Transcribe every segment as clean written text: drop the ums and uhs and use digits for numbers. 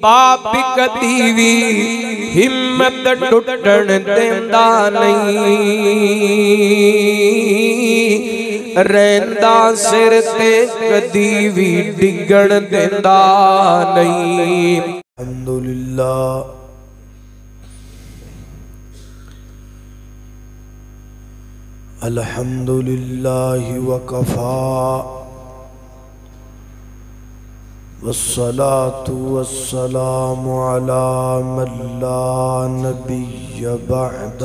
باپ کدی وی ہمت ٹوٹن دیندا نہیں، رہندا سر تے کدی وی ڈگن دیندا نہیں۔ الحمدللہ الحمدللہ وکفا والصلاة والسلام على من لا نبی بعد۔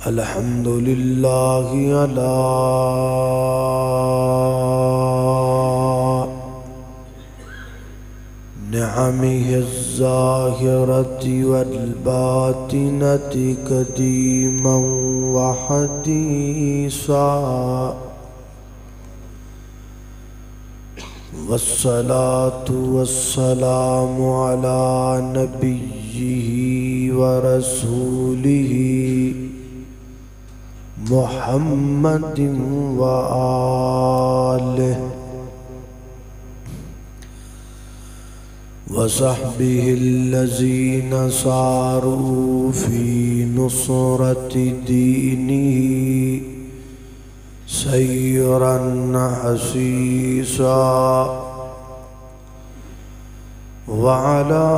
الحمدللہ علی نعمه الظاہرة والباطنة قدیما وحدیثا، والصلاة والسلام على نبیه ورسوله محمد وآلہ وصحبه الذين ساروا في نصرة دينه سيرا حسيسا، وعلى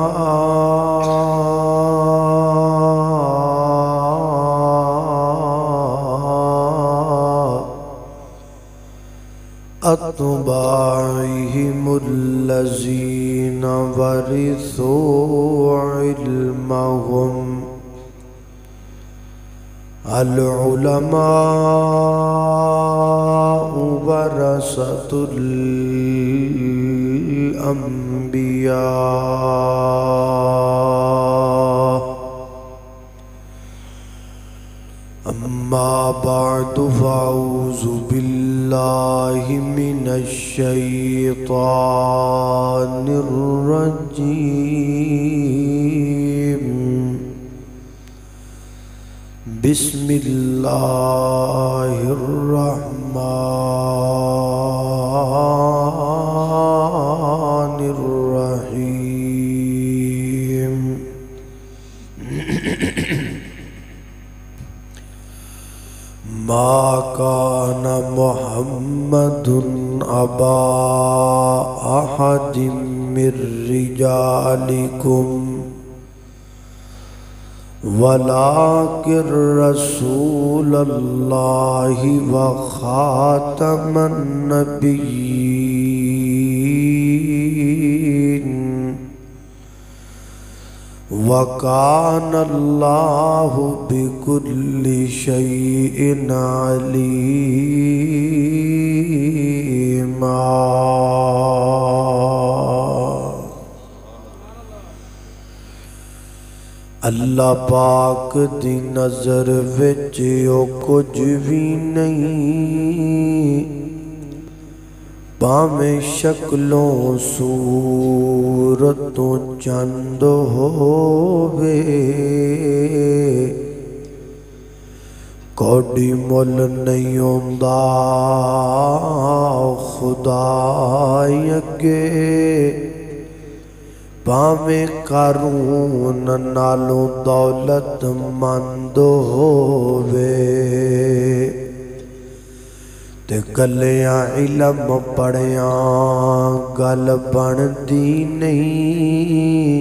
أتباعهم الذين ورثوا علمهم، العلماء ورثة الأنبياء، أما بعد فأعوذ بالله من الشيطان الرجيم، بسم الله الرحمن الرحيم۔ ما كان محمد أبا أحد من رجالكم ولكن رسول الله وخاتم النبيين، وكان الله بكل شيء عليما۔ اللہ پاک دی نظر وچ او کچھ بھی نہیں، باویں شکلوں صورتوں چند ہووے، کوئی مل نہیں ہوندا خدا اگے، باویں قارون نالوں دولت مند ہووے، تے گلیاں علم پڑھیاں گل بندی نہیں،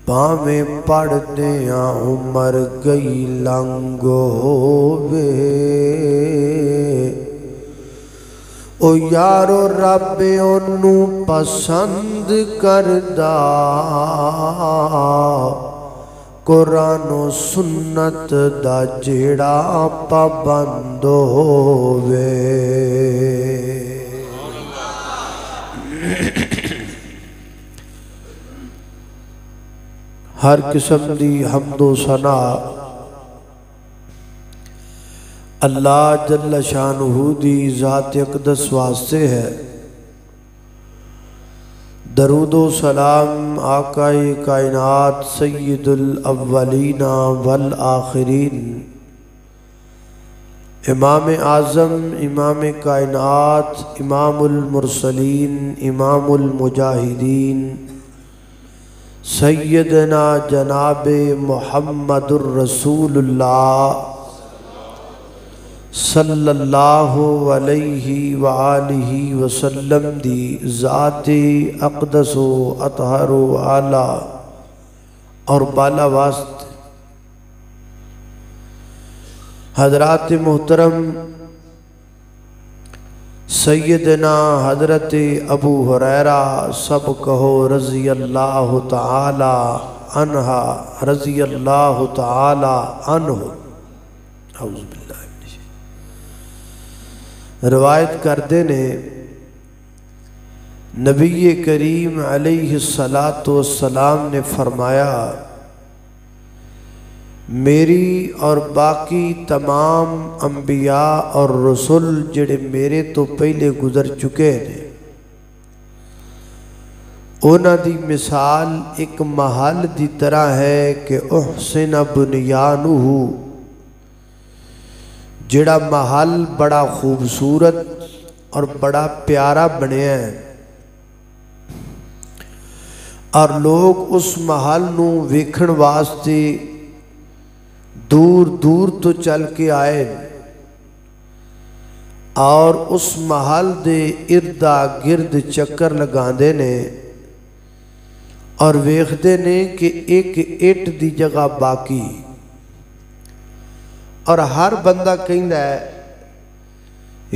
باویں پڑھدیاں عمر گئی لنگ ہووے۔ او یارو رب انہوں پسند کردا، قرآن و سنت دا جیڑا پابند ہووے۔ ہر قسم دی حمد و ثنا اللہ جل شانہ دی ذات اقدس واسطے ہے۔ درود و سلام آقا کائنات سید الاولین والآخرین امام اعظم، امام کائنات، امام المرسلین، امام المجاہدین، سیدنا جناب محمد الرسول اللہ صلی اللہ علیہ وآلہ وسلم دی ذات اقدس و اطہر و اعلیٰ اور بالا واسط حضرات محترم سیدنا حضرت ابو ہریرہ سب کہو رضی اللہ تعالی عنہ، رضی اللہ تعالی عنہ، اعوذ باللہ من الشیطان۔ روایت کردے نے نبی کریم علیہ السلام نے فرمایا، میری اور باقی تمام انبیاء اور رسول جڑے میرے تو پہلے گزر چکے ہیں، اونا دی مثال ایک محل دی طرح ہے کہ احسن بنیانہ، جڑا محل بڑا خوبصورت اور بڑا پیارا بنے ہیں، اور لوگ اس محل نو ویکھن واسطے دور دور تو چل کے آئے اور اس محل دے اردا گرد چکر لگاندے نے اور ویکھدے نے کہ ایک اٹ دی جگہ باقی، اور ہر بندہ کہندا ہے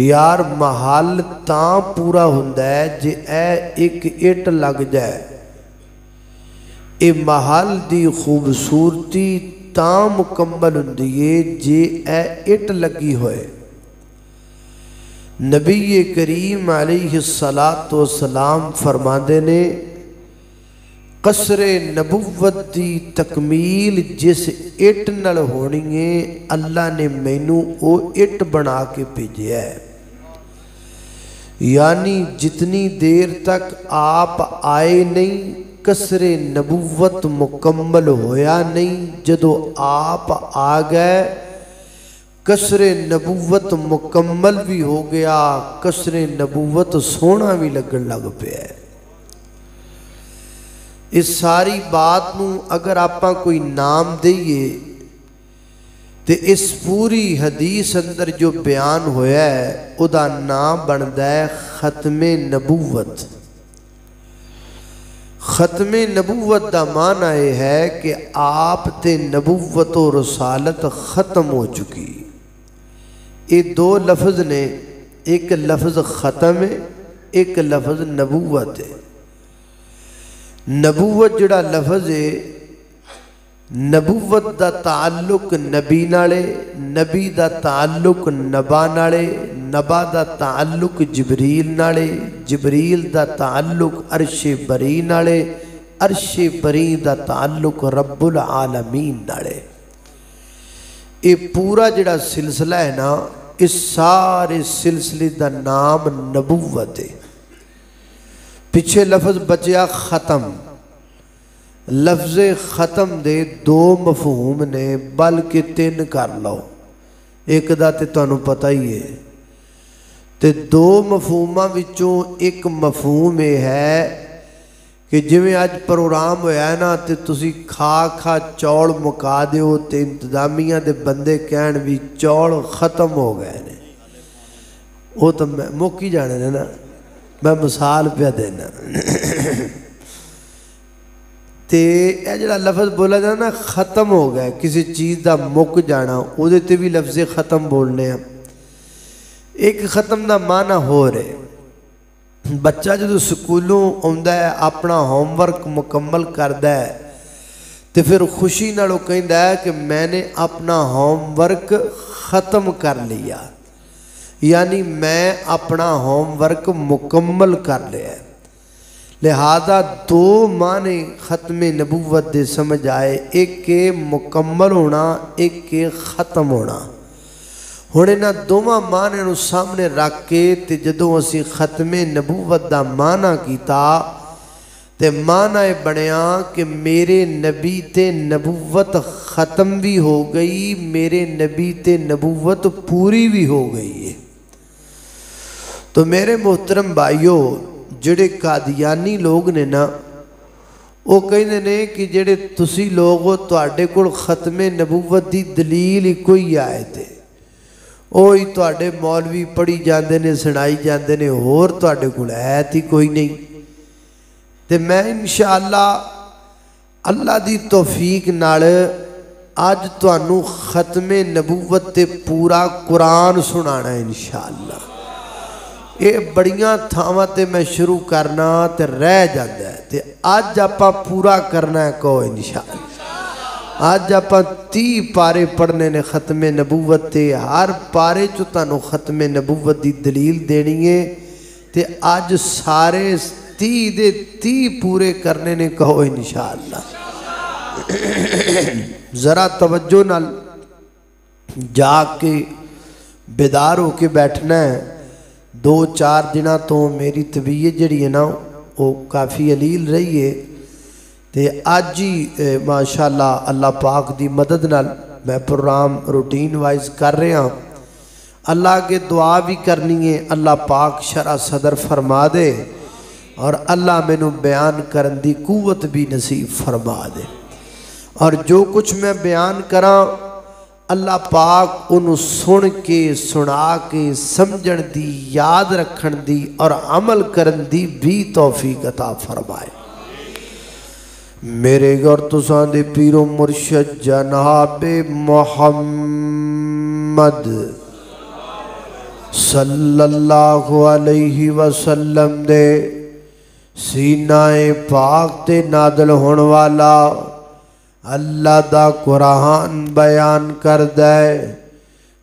یار محل تاں پورا ہوندا ہے جے اے ایک اٹ لگ جائے، اے محل دی خوبصورتی تاں مکمل ہوندی ہے جے اے اٹ لگی ہوئے۔ نبی کریم علیہ السلام فرماندے نے، قصر نبوت دی تکمیل جس اٹ نال ہونی ہے اللہ نے مینوں او اٹ بنا کے بھیجیا ہے، یعنی جتنی دیر تک آپ آئے نہیں قصر نبوت مکمل ہویا نہیں، جدو آپ آ گئے قصر نبوت مکمل بھی ہو گیا، قصر نبوت سونا بھی لگن لگ پیا ہے۔ اس ساری بات نو اگر آپاں کوئی نام دئیے تے اس پوری حدیث اندر جو بیان ہویا ہے او دا نام بندا ہے ختم نبوت۔ ختم نبوت دا معنی یہ ہے کہ آپ تے نبوت و رسالت ختم ہو چکی۔ یہ دو لفظ نے، ایک لفظ ختم ہے، ایک لفظ نبوت ہے۔ نبوت جڑا لفظ ہے، نبوت دا تعلق نبی نالے، نبی دا تعلق نبا نالے، نبا دا تعلق جبریل نالے، جبریل دا تعلق عرش بری نالے، عرش بری دا تعلق رب العالمین نالے۔ یہ پورا جڑا سلسلہ ہے نا، اس سارے سلسلے دا نام نبوت ہے۔ پیچھے لفظ بچیا ختم، لفظ ختم دے دو مفہوم نے بلکہ تین کر لو، ایک دا تے تانوں پتہ ہی ہے، تے دو مفہوماں وچوں ایک مفہوم ہے کہ جویں آج پروگرام ہویا ہے نا تے تسی کھا چوڑ مکا دیو تے انتظامیہ دے بندے کہن بھی چوڑ ختم ہو گئے نے، وہ تو میں موکی جانے نے نا، میں مثال پہ دینا تے اے جڑا لفظ بولا جانا نا ختم ہو گیا، کسی چیز دا مک جانا، او دے تے بھی لفظ ختم بولنے ہیں۔ ایک ختم دا معنی ہو رہے، بچہ جدو سکولوں آندا ہے اپنا ہوم ورک مکمل کردا ہے تے پھر خوشی نالوں کہندا ہے کہ میں نے اپنا ہوم ورک ختم کر لیا، یعنی میں اپنا ہوم ورک مکمل کر لیا ہے۔ لہذا دو معنی ختم نبوت دے سمجھ آئے، ایک کے مکمل ہونا، ایک کے ختم ہونا۔ ہن انہاں دوواں معنی نو سامنے رکھ کے تے جدوں اسی ختم نبوت دا معنی کیتا تے معنی بنیا کہ میرے نبی تے نبوت ختم بھی ہو گئی، میرے نبی تے نبوت پوری بھی ہو گئی ہے۔ تو میرے محترم بھائیو، جڑے قادیانی لوگ نے نا، وہ کہنے نے کہ جڑے تسی لوگ ہو تواڈے کول ختم نبوت دی دلیل ہی کوئی آئے تھے، اوہی تواڈے مولوی پڑھی جاندے نے، سنائی جاندے نے، اور تواڈے کول ہے تھی کوئی نہیں۔ تے میں انشاءاللہ اللہ دی توفیق نال آج تانوں ختم نبوت تے پورا قرآن سنانا ہے انشاءاللہ۔ یہ بڑیاں تھاواں تے میں شروع کرنا تے رہ جاندہ ہے، تے آج آپا پورا کرنا ہے کہو انشاءاللہ۔ آج آپا 30 پارے پڑھنے نے ختم نبوت تے، ہر پارے چو تانوں ختم نبوت دی دلیل دینی ہے، تے آج سارے 30 دے 30 پورے کرنے نے کہو انشاءاللہ۔ ذرا توجہ نال جا کے بیدار ہو کے بیٹھنا ہے۔ 2-4 دنوں تو میری طبیعت جڑی ہے نا وہ کافی علیل رہی ہے، تے آج ہی ماشاءاللہ اللہ پاک دی مدد نال میں پروگرام روٹین وائز کر رہا ہوں۔ اللہ کے دعا بھی کرنی ہے، اللہ پاک شرع صدر فرما دے، اور اللہ میں نو بیان کرن دی قوت بھی نصیب فرما دے، اور جو کچھ میں بیان کراں اللہ پاک انہوں سن کے، سنا کے، سمجھن دی، یاد رکھن دی اور عمل کرن دی بھی توفیق عطا فرمائے۔ میرے گھر تساں دے پیر و مرشد جناب محمد صلی اللہ علیہ وسلم دے سینہ پاک تے نادل ہون والا اللہ دا قرآن بیان کر دے۔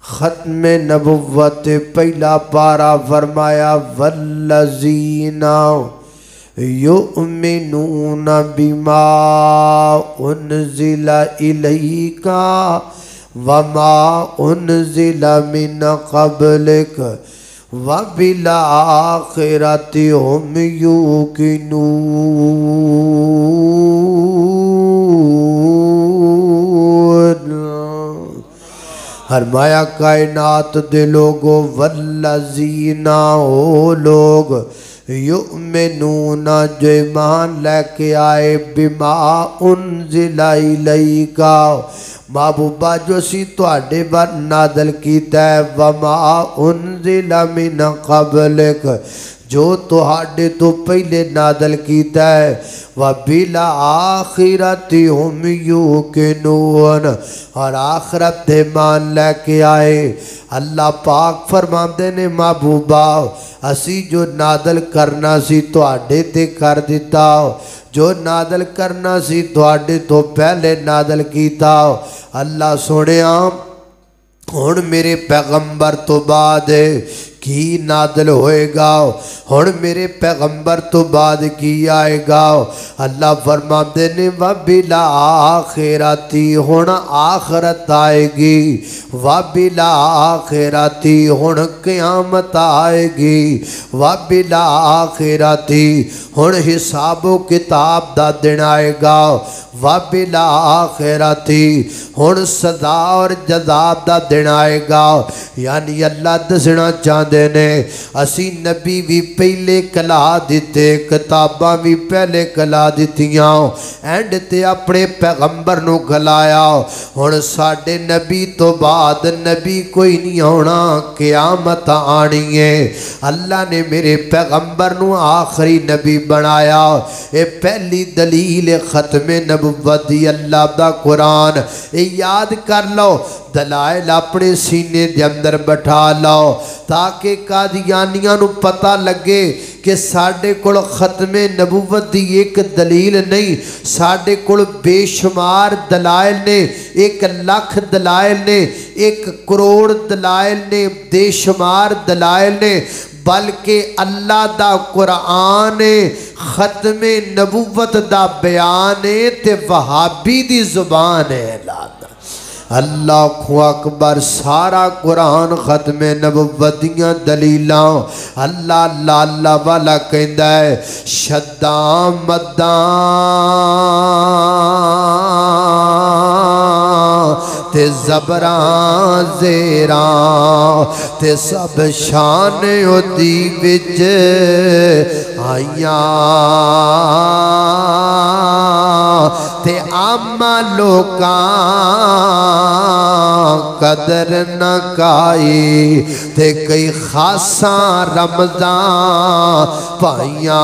ختم نبوت پہلا پارا فرمایا والذین یؤمنون بما انزل الیک وما انزل من قبلک وبالآخرۃ ہم یوقنون۔ فرمایا کائنات دے لوگو والذین او لوگ یؤمنون جو ایمان لے کے آئے بما انزل الیک محبوبہ جو سی تواڈے بار نادل کیتا ہے وما انزل من قبلک جو تواڈے تو پہلے نادل کیتا ہے وبالآخرۃ ہم یوقنون اور آخرت دے مان لے کے آئے۔ اللہ پاک فرماندے نے محبوبہ اسی جو نادل کرنا سی تواڈے تے کر دیتا، جو نادل کرنا سی تواڈے تو پہلے نادل کیتا۔ اللہ سنیا ہن میرے پیغمبر تو بعد کی نادل ہوئے گا، ہن میرے پیغمبر تو بعد کی آئے گا۔ اللہ فرماتے نے وبالآخرۃ ہن آخرت آئے گی، وبالآخرۃ ہن قیامت آئے گی، وبالآخرۃ ہن حساب و کتاب دا دن آئے گا، وبالآخرۃ ہن سزا اور جزا دا دن آئے گا۔ یعنی اللہ دسنا چاہتے نے اسی نبی بھی پہلے کلا دیتے، کتاباں بھی پہلے کلا دیتیاں، اینڈ تے اپنے پیغمبر نو کلایا۔ ہن ساڈے نبی تو بعد نبی کوئی نہیں ہونا، قیامت آنی ہے۔ اللہ نے میرے پیغمبر نو آخری نبی بنایا۔ اے پہلی دلیل ختم نبوت دی اللہ دا قرآن۔ اے یاد کر لو، دلائل اپنے سینے دے اندر بٹھا لو تاکہ قادیانیاں نو پتہ لگے کہ ساڑھے کل ختم نبوت دی ایک دلیل نہیں، ساڑھے کل بے شمار دلائل نے، 1,00,000 دلائل نے، 1 کروڑ دلائل نے، بے شمار دلائل نے، بلکہ اللہ دا قرآن ختم نبوت دا بیان تے وہابی دی زبان ہے۔ اللہ اکبر سارا قرآن ختم نبوتیاں دلیلاں اللہ اللہ اللہ والا کہندا ہے شداں مداں تے زبراں زیراں تے سب شان ہوتی وچ آئیاں تے آما لوکاں قدر نہ کائی تے کئی خاصاں رمضان پائیاں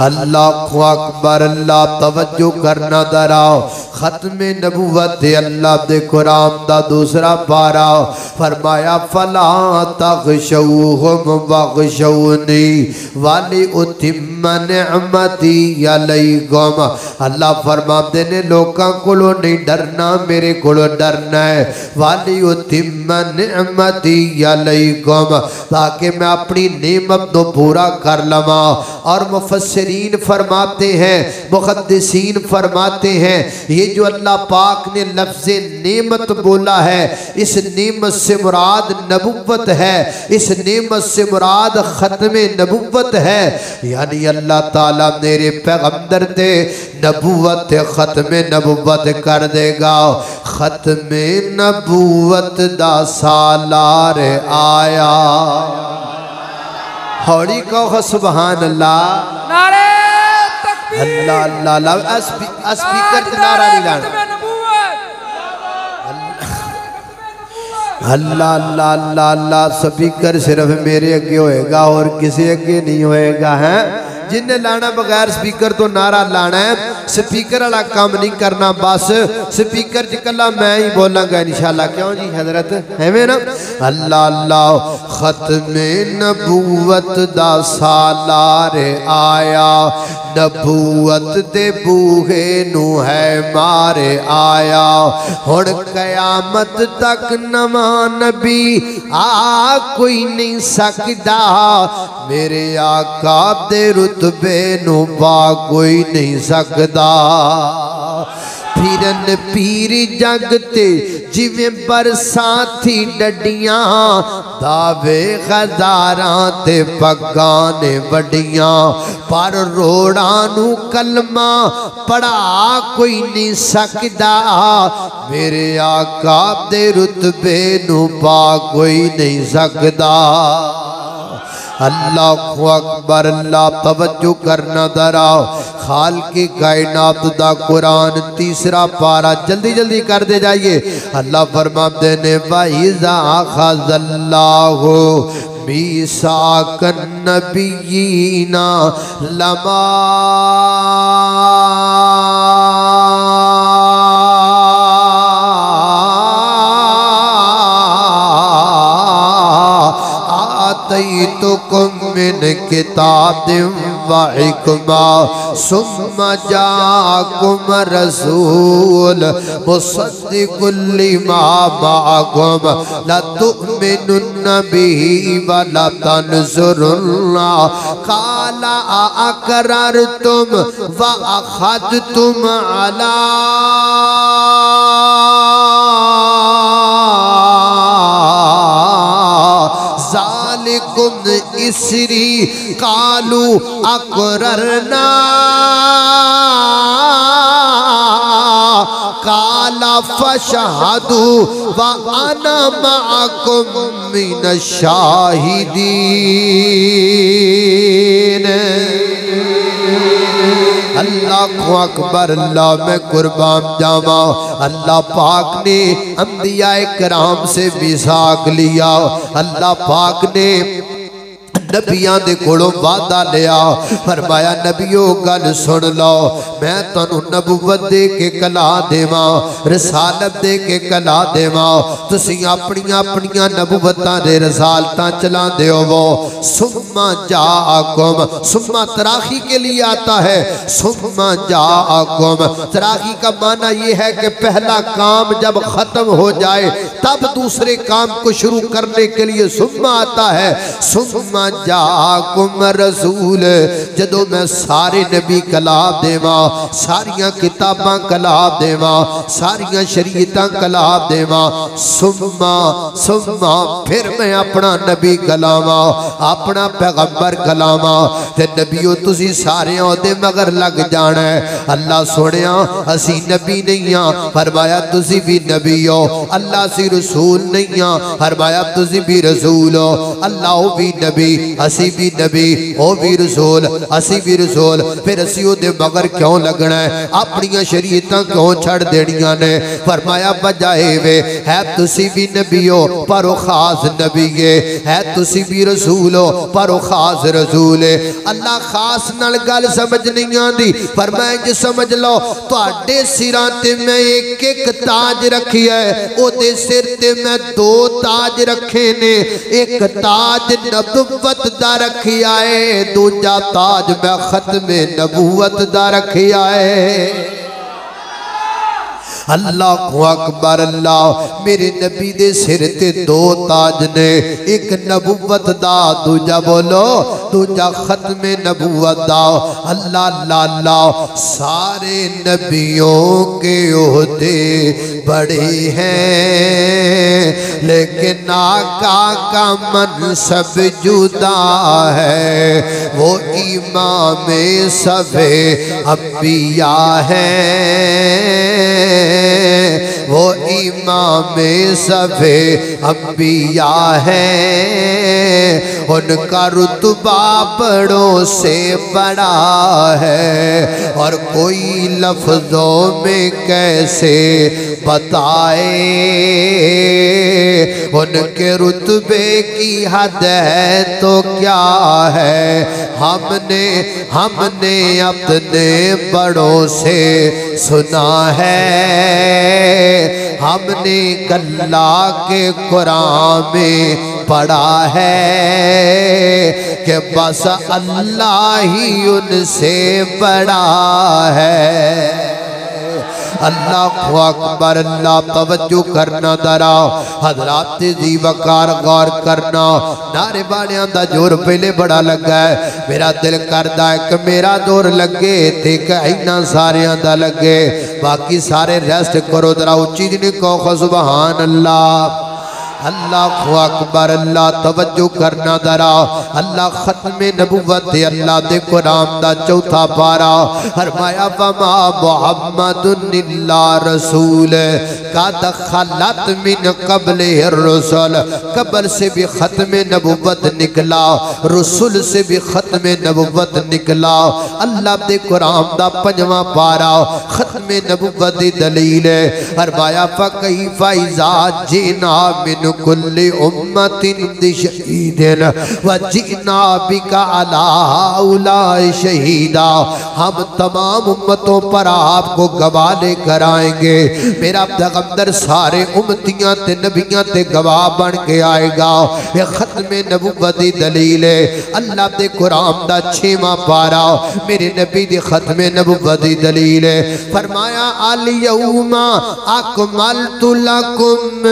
اللہ اکبر اللہ توجہ کرنا دراؤ ختم نبوت اللہ دے قرآن دا دوسرا پارا فرمایا فلا تغشوہم وغشونی والی اتم نعمتی علیکم اللہ فرماتے نے لوکاں کلو نہیں ڈرنا میرے کلو ڈرنا ہے والی اتم نعمتی علیکم تاکہ میں اپنی نعمت تو پورا کر لما اور مفسرین فرماتے ہیں محدثین فرماتے ہیں یہ جو اللہ پاک نے لفظ نعمت بولا ہے اس نعمت سے مراد نبوت ہے اس نعمت سے مراد ختم نبوت ہے یعنی اللہ تعالیٰ میرے پیغمبر دے نبوت ختم نبوت کر دے گا ختم نبوت دا سالار آیا ہوڑی کہو سبحان اللہ نعرہ تکبیر اللہ اللہ اللہ اسپیکر نعرہ نہیں لانا اللہ اللہ اللہ اللہ سپیکر صرف میرے اگے ہوئے گا اور کسی اگے نہیں ہوئے گا ہیں جن نے لانا بغیر سپیکر تو نعرہ لانا ہے سپیکر والا کام نہیں کرنا بس سپیکر چکلا میں ہی بولاں گا انشاءاللہ کیوں جی حضرت ہے میں نا اللہ اللہ ختم نبوت دا سالار آیا نبوت دے بوہے نو ہے مارے آیا ہن قیامت تک نواں نبی آ کوئی نہیں سکدا میرے آقا دے رتبے نو با کوئی نہیں سکدا پھرن پیر جگتے جویں برساتی ڈڈیاں دعوے غزاراں تے پگانے وڈیاں پر روڑانو کلمہ پڑھا کوئی نہیں سکدا میرے آقا دے رتبے نو پا کوئی نہیں سکدا اللہ اکبر اللہ توجہ کرنا دراؤ خالق کائنات دا قرآن تیسرا پارا جلدی جلدی کر دے جائیے اللہ فرماتے نے وَإِذَا أَخَذَ اللَّهُ مِيثَاقَ النَّبِيِّينَ لَمَا آتيتكم من كتاب وحكمة ثم جاءكم رسول مصدق لما معكم لتؤمنن به ولتنصرن قال أأقررتم وأخذتم على ذالکم اسری قالوا اقررنا قال فشہدوا وانا معکم من الشاہدین اللہ اکبر اللہ میں قربان جاما اللہ پاک نے انبیاء کرام سے میثاق لیا اللہ پاک نے نبیان دے کھڑوں وعدہ لیا فرمایا نبیوں گل سن لو میں تانوں نبوت دے کے کلا دیواں رسالت دے کے کلا دیواں تسی اپنیاں اپنیاں نبوتاں دے رسالتاں چلا دے ہو ثم جاءکم ثم تراخی کے لیے آتا ہے ثم جاءکم تراخی کا معنی یہ ہے کہ پہلا کام جب ختم ہو جائے تب دوسرے کام کو شروع کرنے کے لیے ثم آتا ہے ثم جاءکم رسول جدو میں سارے نبی کلام دیواں ساریاں کتاباں کلام دیواں ساریاں شریعتاں کلام دیواں ثم پھر میں اپنا نبی کلاواں اپنا پیغمبر کلاواں تے نبیو تسی سارے عہدے مگر لگ جانا ہے اللہ سنیا اسی نبی نہیں ہاں فرمایا تسی بھی نبی ہو اللہ سی رسول نہیں ہاں فرمایا تسی بھی رسول ہو اللہ بھی نبی اسی بھی نبی او بھی رسول اسی بھی رسول پھر اسی او دے مگر کیوں لگنا ہے اپنی شریعتاں کیوں چھڑ دینیاں نے فرمایا بجائے وے ہے تسی بھی نبی ہو پر خاص نبی ہے تسی بھی رسول ہو پر خاص رسول ہے اللہ خاص نال گل سمجھ نہیں آندی فرمایا جی سمجھ لو تو اڈے سراں تے میں ایک ایک تاج رکھی ہے او دے سر تے میں دو تاج رکھے نے ایک تاج نبوت دا رکھی آئے دوجا تاج میں ختم نبوت دا رکھی آئے اللہ کو اکبر اللہ میرے نبی دے سر تے دو تاج نے ایک نبوت دا دوجا بولو دوجا ختم نبوت دا اللہ اللہ اللہ سارے نبیوں کے عہدے بڑے ہیں لیکن آقا کا منصب جدا ہے وہ امام سب انبیاء ہیں وہ امام سب انبیاء ہیں ان کا رتبہ بڑوں سے بڑا ہے اور کوئی لفظوں میں کیسے بتائے ان کے رتبے کی حد ہے تو کیا ہے ہم نے اپنے بڑوں سے سنا ہے ہم نے اللہ کے قرآن میں پڑھا ہے کہ بس اللہ ہی ان سے بڑا ہے اللہ اکبر اللہ توجہ کرنا درا حضرات جی وقار غور کرنا نعرے بالیاں دا جور پہلے بڑا لگا ہے میرا دل کردہ ہے کہ میرا دور لگے تھے کہ اینا ساریاں دا لگے باقی سارے ریسٹ کرو درا اچھی جنی کو سبحان اللہ اللہ اکبر اللہ توجہ کرنا درا اللہ ختم نبوت اللہ دے قرآن دا چوتھا پارا فرمایا وما محمد اللہ رسول قد خلت من قبل الرسل قبل سے بھی ختم نبوت نکلا رسول سے بھی ختم نبوت نکلا اللہ دے قرآن دا پنجواں پارا ختم نبوت دی دلیل فرمایا فکیف اذا جئنا من کل امت شہیدن وجئنا بک علی ہؤلاء شہیدا ہم تمام امتوں پر آپ کو گواہ لے کر آئیں گے میرا پیغمبر سارے امتیاں تے نبیاں تے گواہ بن کے آئے گا یہ ختم نبوت دی دلیل ہے اللہ دے قرآن دا 6واں پارا میرے نبی دی ختم نبوت دی دلیل ہے فرمایا الیوم اکملت لکم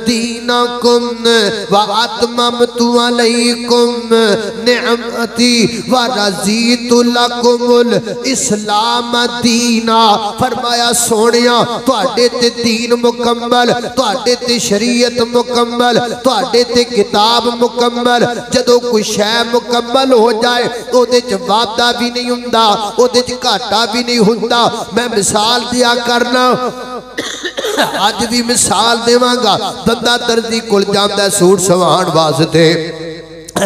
دینکم واتممت علیکم نعمتی ورضیت لکم الاسلام دینا فرمایا سونیا تواڈے تے دین مکمل تواڈے تے شریعت مکمل تواڈے تے کتاب مکمل جدو کوئی شے مکمل ہو جائے او دے چ وعدہ بھی نہیں ہوندا او دے چ گھاٹا بھی نہیں ہوندا میں مثال دیا کرنا آج بھی مثال دیواں گا بندہ دردی کل جاندہ سوٹ سوان واسطے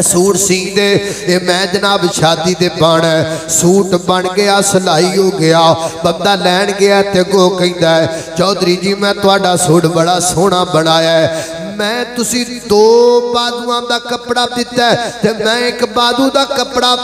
سوٹ سین دے اے میں جناب شادی دے پانا ہے سوٹ بن گیا سلائی ہو گیا بندہ لین گیا تے گو کہندہ ہے چودھری جی میں تواڈا سوٹ بڑا سونا بنایا ہے میں تسی دو بادوان دا کپڑا دیتا ہے تے میں ایک بادو دا کپڑا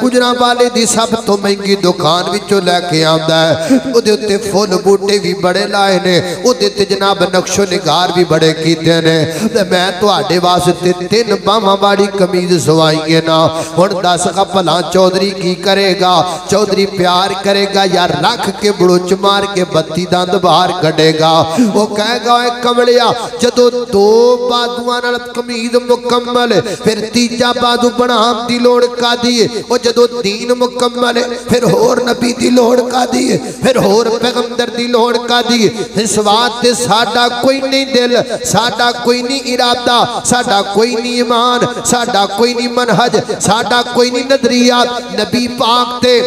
گجرا والے دی سب تو مہنگی دکان وچوں لے کے آندا ہے او دے اُتے پھول بوٹے بھی بڑے لائے نے او دے تے جناب نقش و نگار بھی بڑے کیتے نے تے میں تواڈے واسطے 3 باواں والی قمیض سوائی ہے نا ہن دس کا بھلا چودھری کی کرے گا چودھری پیار کرے گا یا رکھ کے بڑوچ مار کے بتی دند باہر کڈے گا وہ کہے گا اے کملیا جدو 2 بادواں نال قمیض مکمل پھر تیجا بادو بنام دی لوڑ کا دیے وہ جدو دین مکمل پھر ہور نبی دی لوڑ کا دیے پھر ہور پیغمبر دی لوڑ کا دیے اس واسطے ساڈا کوئی نہیں دل ساڈا کوئی نہیں ارادہ ساڈا کوئی نہیں ایمان ساڈا کوئی نہیں منہج ساڈا کوئی نہیں نظریات نبی پاک تے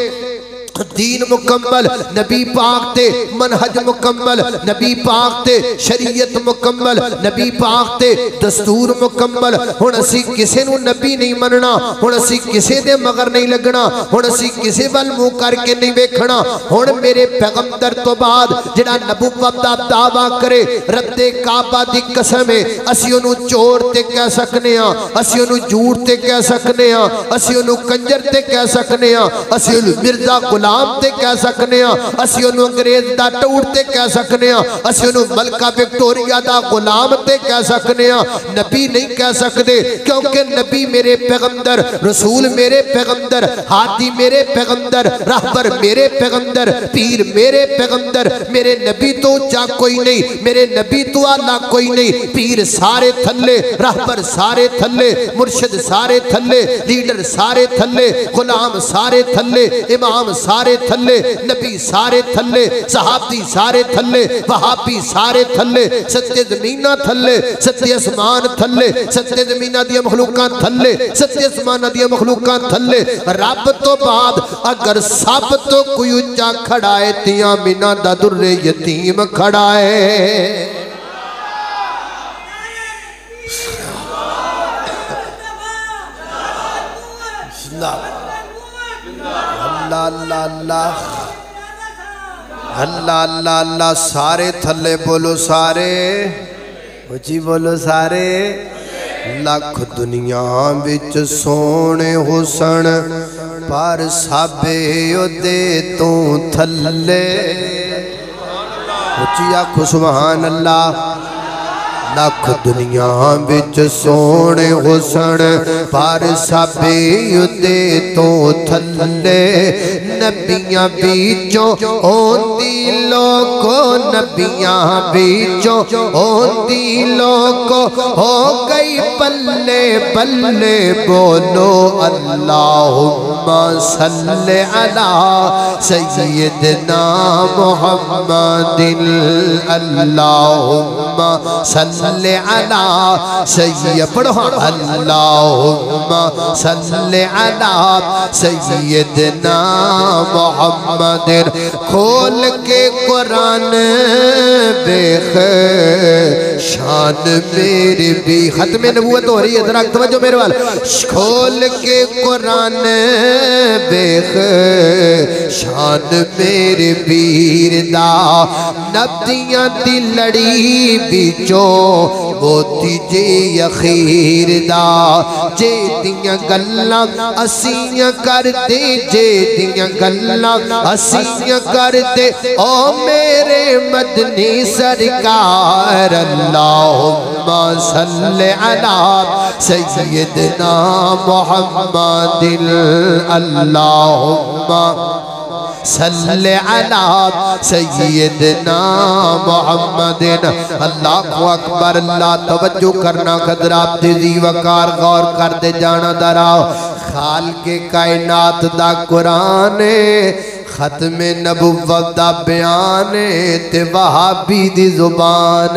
دین مکمل نبی پاک تے منہج مکمل نبی پاک تے شریعت مکمل نبی پاک تے دستور مکمل ہن اسی کسے نو نبی نہیں مننا ہن اسی کسے دے مگر نہیں لگنا ہن اسی کسے ول منہ کر کے نہیں ویکھنا ہن میرے پیغمبر تو بعد جڑا نبوت دا دعویٰ کرے رب کعبہ دی قسم ہے اسی اونوں چور تے کہہ سکنے ہاں اسی اونوں جھوٹ تے کہہ سکنے ہاں اسی اونوں کنجر تے کہہ سکنے ہاں اسی اونوں مرزا غلام تے کہہ سکنے ہاں اسی انہوں انگریز دا ٹوڑ تے کہہ سکنے ہاں اسی انہوں ملکہ وکٹوریا دا غلام تے کہہ سکنے ہاں نبی نہیں کہہ سکتے کیونکہ نبی میرے پیغمبر رسول میرے پیغمبر ہادی میرے پیغمبر رہبر میرے پیغمبر پیر میرے پیغمبر میرے نبی تو چا کوئی نہیں میرے نبی تو اللہ کوئی نہیں پیر سارے تھلے رہبر سارے تھلے مرشد سارے تھلے لیڈر سارے تھلے غلام سارے تھلے امام سارے تھلے نبی سارے تھلے صحابی سارے تھلے وہابی سارے تھلے ستے زمینہ تھلے ستے اسمان تھلے ستے زمینہ دیا مخلوقان تھلے ستے اسمان دیا مخلوقان تھلے رب تو بعد اگر سب تو کوئی اچھا کھڑائے تیاں منہ دا در یتیم کھڑائے اللہ اللہ اللہ اللہ اللہ اللہ سارے تھلے بولو سارے اچھی بولو سارے لکھ دنیا بچ سونے حسن پر سابے دے تو تھلے اچھی آکھو سبحان اللہ لکھ دنیا بچ سونے حسن پر سابے دے تو تھلے نبیاں بیچوں ہوندی لوگو نبیاں بیچوں ہوندی لوگو ہو گئی پلے پلے بولو اللہم صلی علی سیدنا محمد اللہم صلی علی سیدنا پڑھو اللہم صلی علی سیدنا محمد کھول کے قرآن دیکھ شان میرے بھی ختم نبوت ہو رہی ہے ذرا توجہ میرے وال کھول کے قرآن دیکھ شان میرے پیر دا نبیاں دی لڑی بیچوں موتی جے اخیر دا جے دیاں گلاں اسیاں کر دے جے دیاں گلاں اسیاں کر دے او میرے مدنی سرکار اللہم صلی علی سیدنا محمد اللہم صلی علی سیدنا محمد اللہ اکبر اللہ توجہ کرنا خدرات دی وقار غور کر دے جانا دراؤ خالق کائنات دا قرآن ختم نبوت دا بیان تے وہابی دی زبان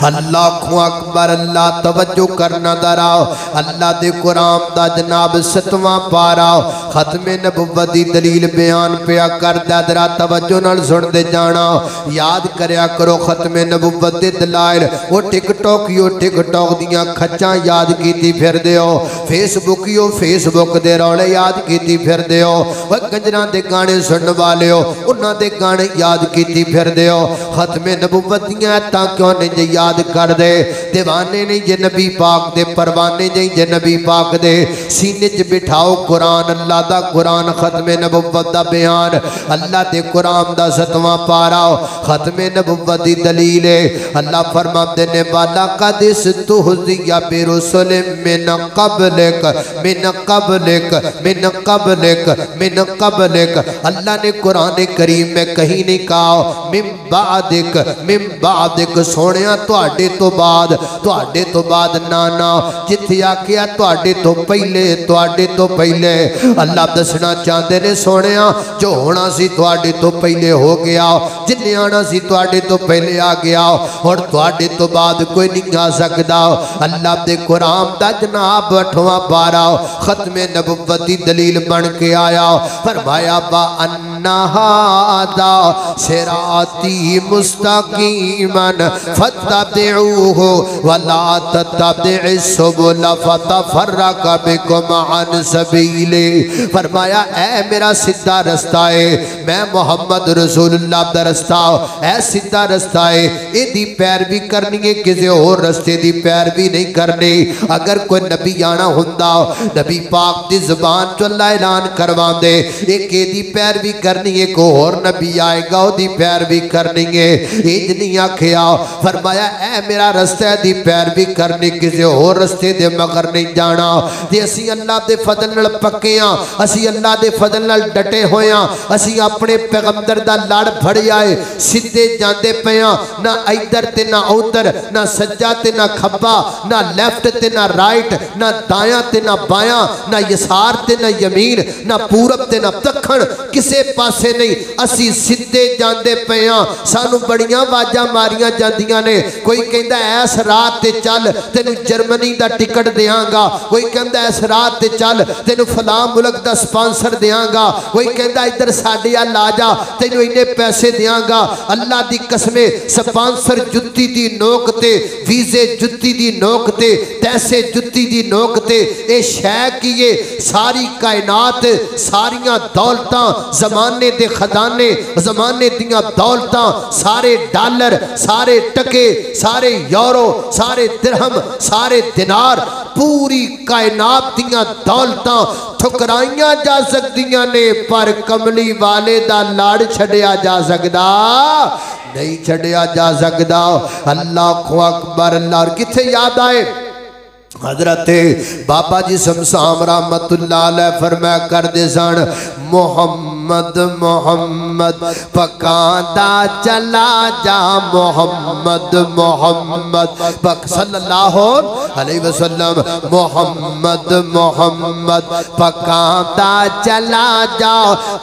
اللہ کو اکبر اللہ توجہ کرنا دراؤ اللہ دے قرآن دا جناب 7واں پارا ختم نبوت دی دلیل بیان پیا کر درا توجہ نال سن دے جانا یاد کریا کرو ختم نبوت دے دلائل وہ ٹک ٹاک دیاں کھچاں یاد کیتی پھر دیو فیس بک دے رولے یاد کیتی پھر دیو وہ گنجران دے گانے سن والے ہو انہاں دے گانے یاد کیتی پھر دیو ختم نبوت دیاں تا کیوں نہیں یاد کر دے دیوانے نہیں جے نبی پاک دے پروانے نہیں جے نبی پاک دے سینے چ بٹھاؤ قرآن اللہ دا قرآن ختم نبوت دا بیان اللہ دے قرآن دا 7واں پارا ختم نبوت دی دلیل ہے اللہ فرماتے نے والا قد استہزئ برسل من قبلک من قبلک من قبلک من قبلک اللہ نے قرآن کریم میں کہیں نہیں کہا من بعدک سونیا تواڈے تو بعد نانا جتھے آکھیا تواڈے تو پہلے اللہ دسنا چاہتے نے سونیا جو ہونا سی تواڈے تو پہلے ہو گیا جنہیں آنا سی تواڈے تو پہلے آ گیا اور تواڈے تو بعد کوئی نہیں آ سکتا اللہ دے قرآن دا جناب 8واں پارا ختم نبوتی دلیل بن کے آیا فرمایا وَأَنَّ هَذَا صِرَاطِي مُسْتَقِيمًا فَاتَّبِعُوهُ وَلَا تَتَّبِعُوا السُّبُلَ فَتَفَرَّقَ بِكُمْ عَنْ سَبِيلِهِ فرمایا اے میرا سیدھا رستہ ہے میں محمد رسول اللہ دا رستہ اے سیدھا رستہ ہے اے دی پیروی کرنی ہے کسی اور رستے دی پیروی نہیں کرنی اگر کوئی نبی آنا ہوندا نبی پاک دی زبان چو اللہ اعلان کروا دے ایک دی پیروی کرنی ہے کوئی اور نبی آئے گا دی پیروی کرنی ہے ایج نہیں آکھیا فرمایا اے میرا رستہ دی پیروی کرنی کسی اور رستے دے مگر نہیں جانا دے اسی اللہ دے فضل نال پکیاں اسی اللہ دے فضل نال ڈٹے ہویاں اسی اپنے پیغمبر دا لڑ پھڑی آئے سدھے جاندے پیاں نہ ادھر تے نہ ادھر نہ سجا تے نہ کھبا نہ لیفٹ تے نہ رائٹ نہ دایاں تے نہ بایاں نہ یسار تے نہ یمین نہ پورب تے نہ دکھن کسے پاسے نہیں اسی سدھے جاندے پیاں سانو بڑیاں واجاں ماریاں جاندیاں نے کوئی کہندا ایس رات تے چل تینو جرمنی دا ٹکٹ دیاں گا کوئی کہندا ایس رات تے چل تینو فلاں ملک دا سپانسر دیاں گا کوئی کہندا ادھر ساڈے ال آ جا تینو اینے پیسے دیاں گا اللہ دی قسمے سپانسر جتی دی نوک تے ویزے جتی دی نوک تے پیسے جتی دی نوک تے اے شے کیے ساری کائنات ساریاں دولتاں زمانے دے خزانے زمانے دیاں دولتاں سارے ڈالر سارے ٹکے سارے یورو سارے درہم سارے دینار پوری کائنات دیاں دولتاں ٹھکرائیاں جا سکتیاں نے پر کملی والے دا لاڑ چھڑیا جا سکدا نہیں چھڑیا جا سکدا اللہ اکبر اللہ اور کتھے یاد آئے حضرت بابا جی سمسام رحمت اللہ علیہ فرمایا کر دے سن محمد محمد پکاندا چلا جا محمد محمد صلی اللہ علیہ وسلم محمد محمد پکاندا چلا جا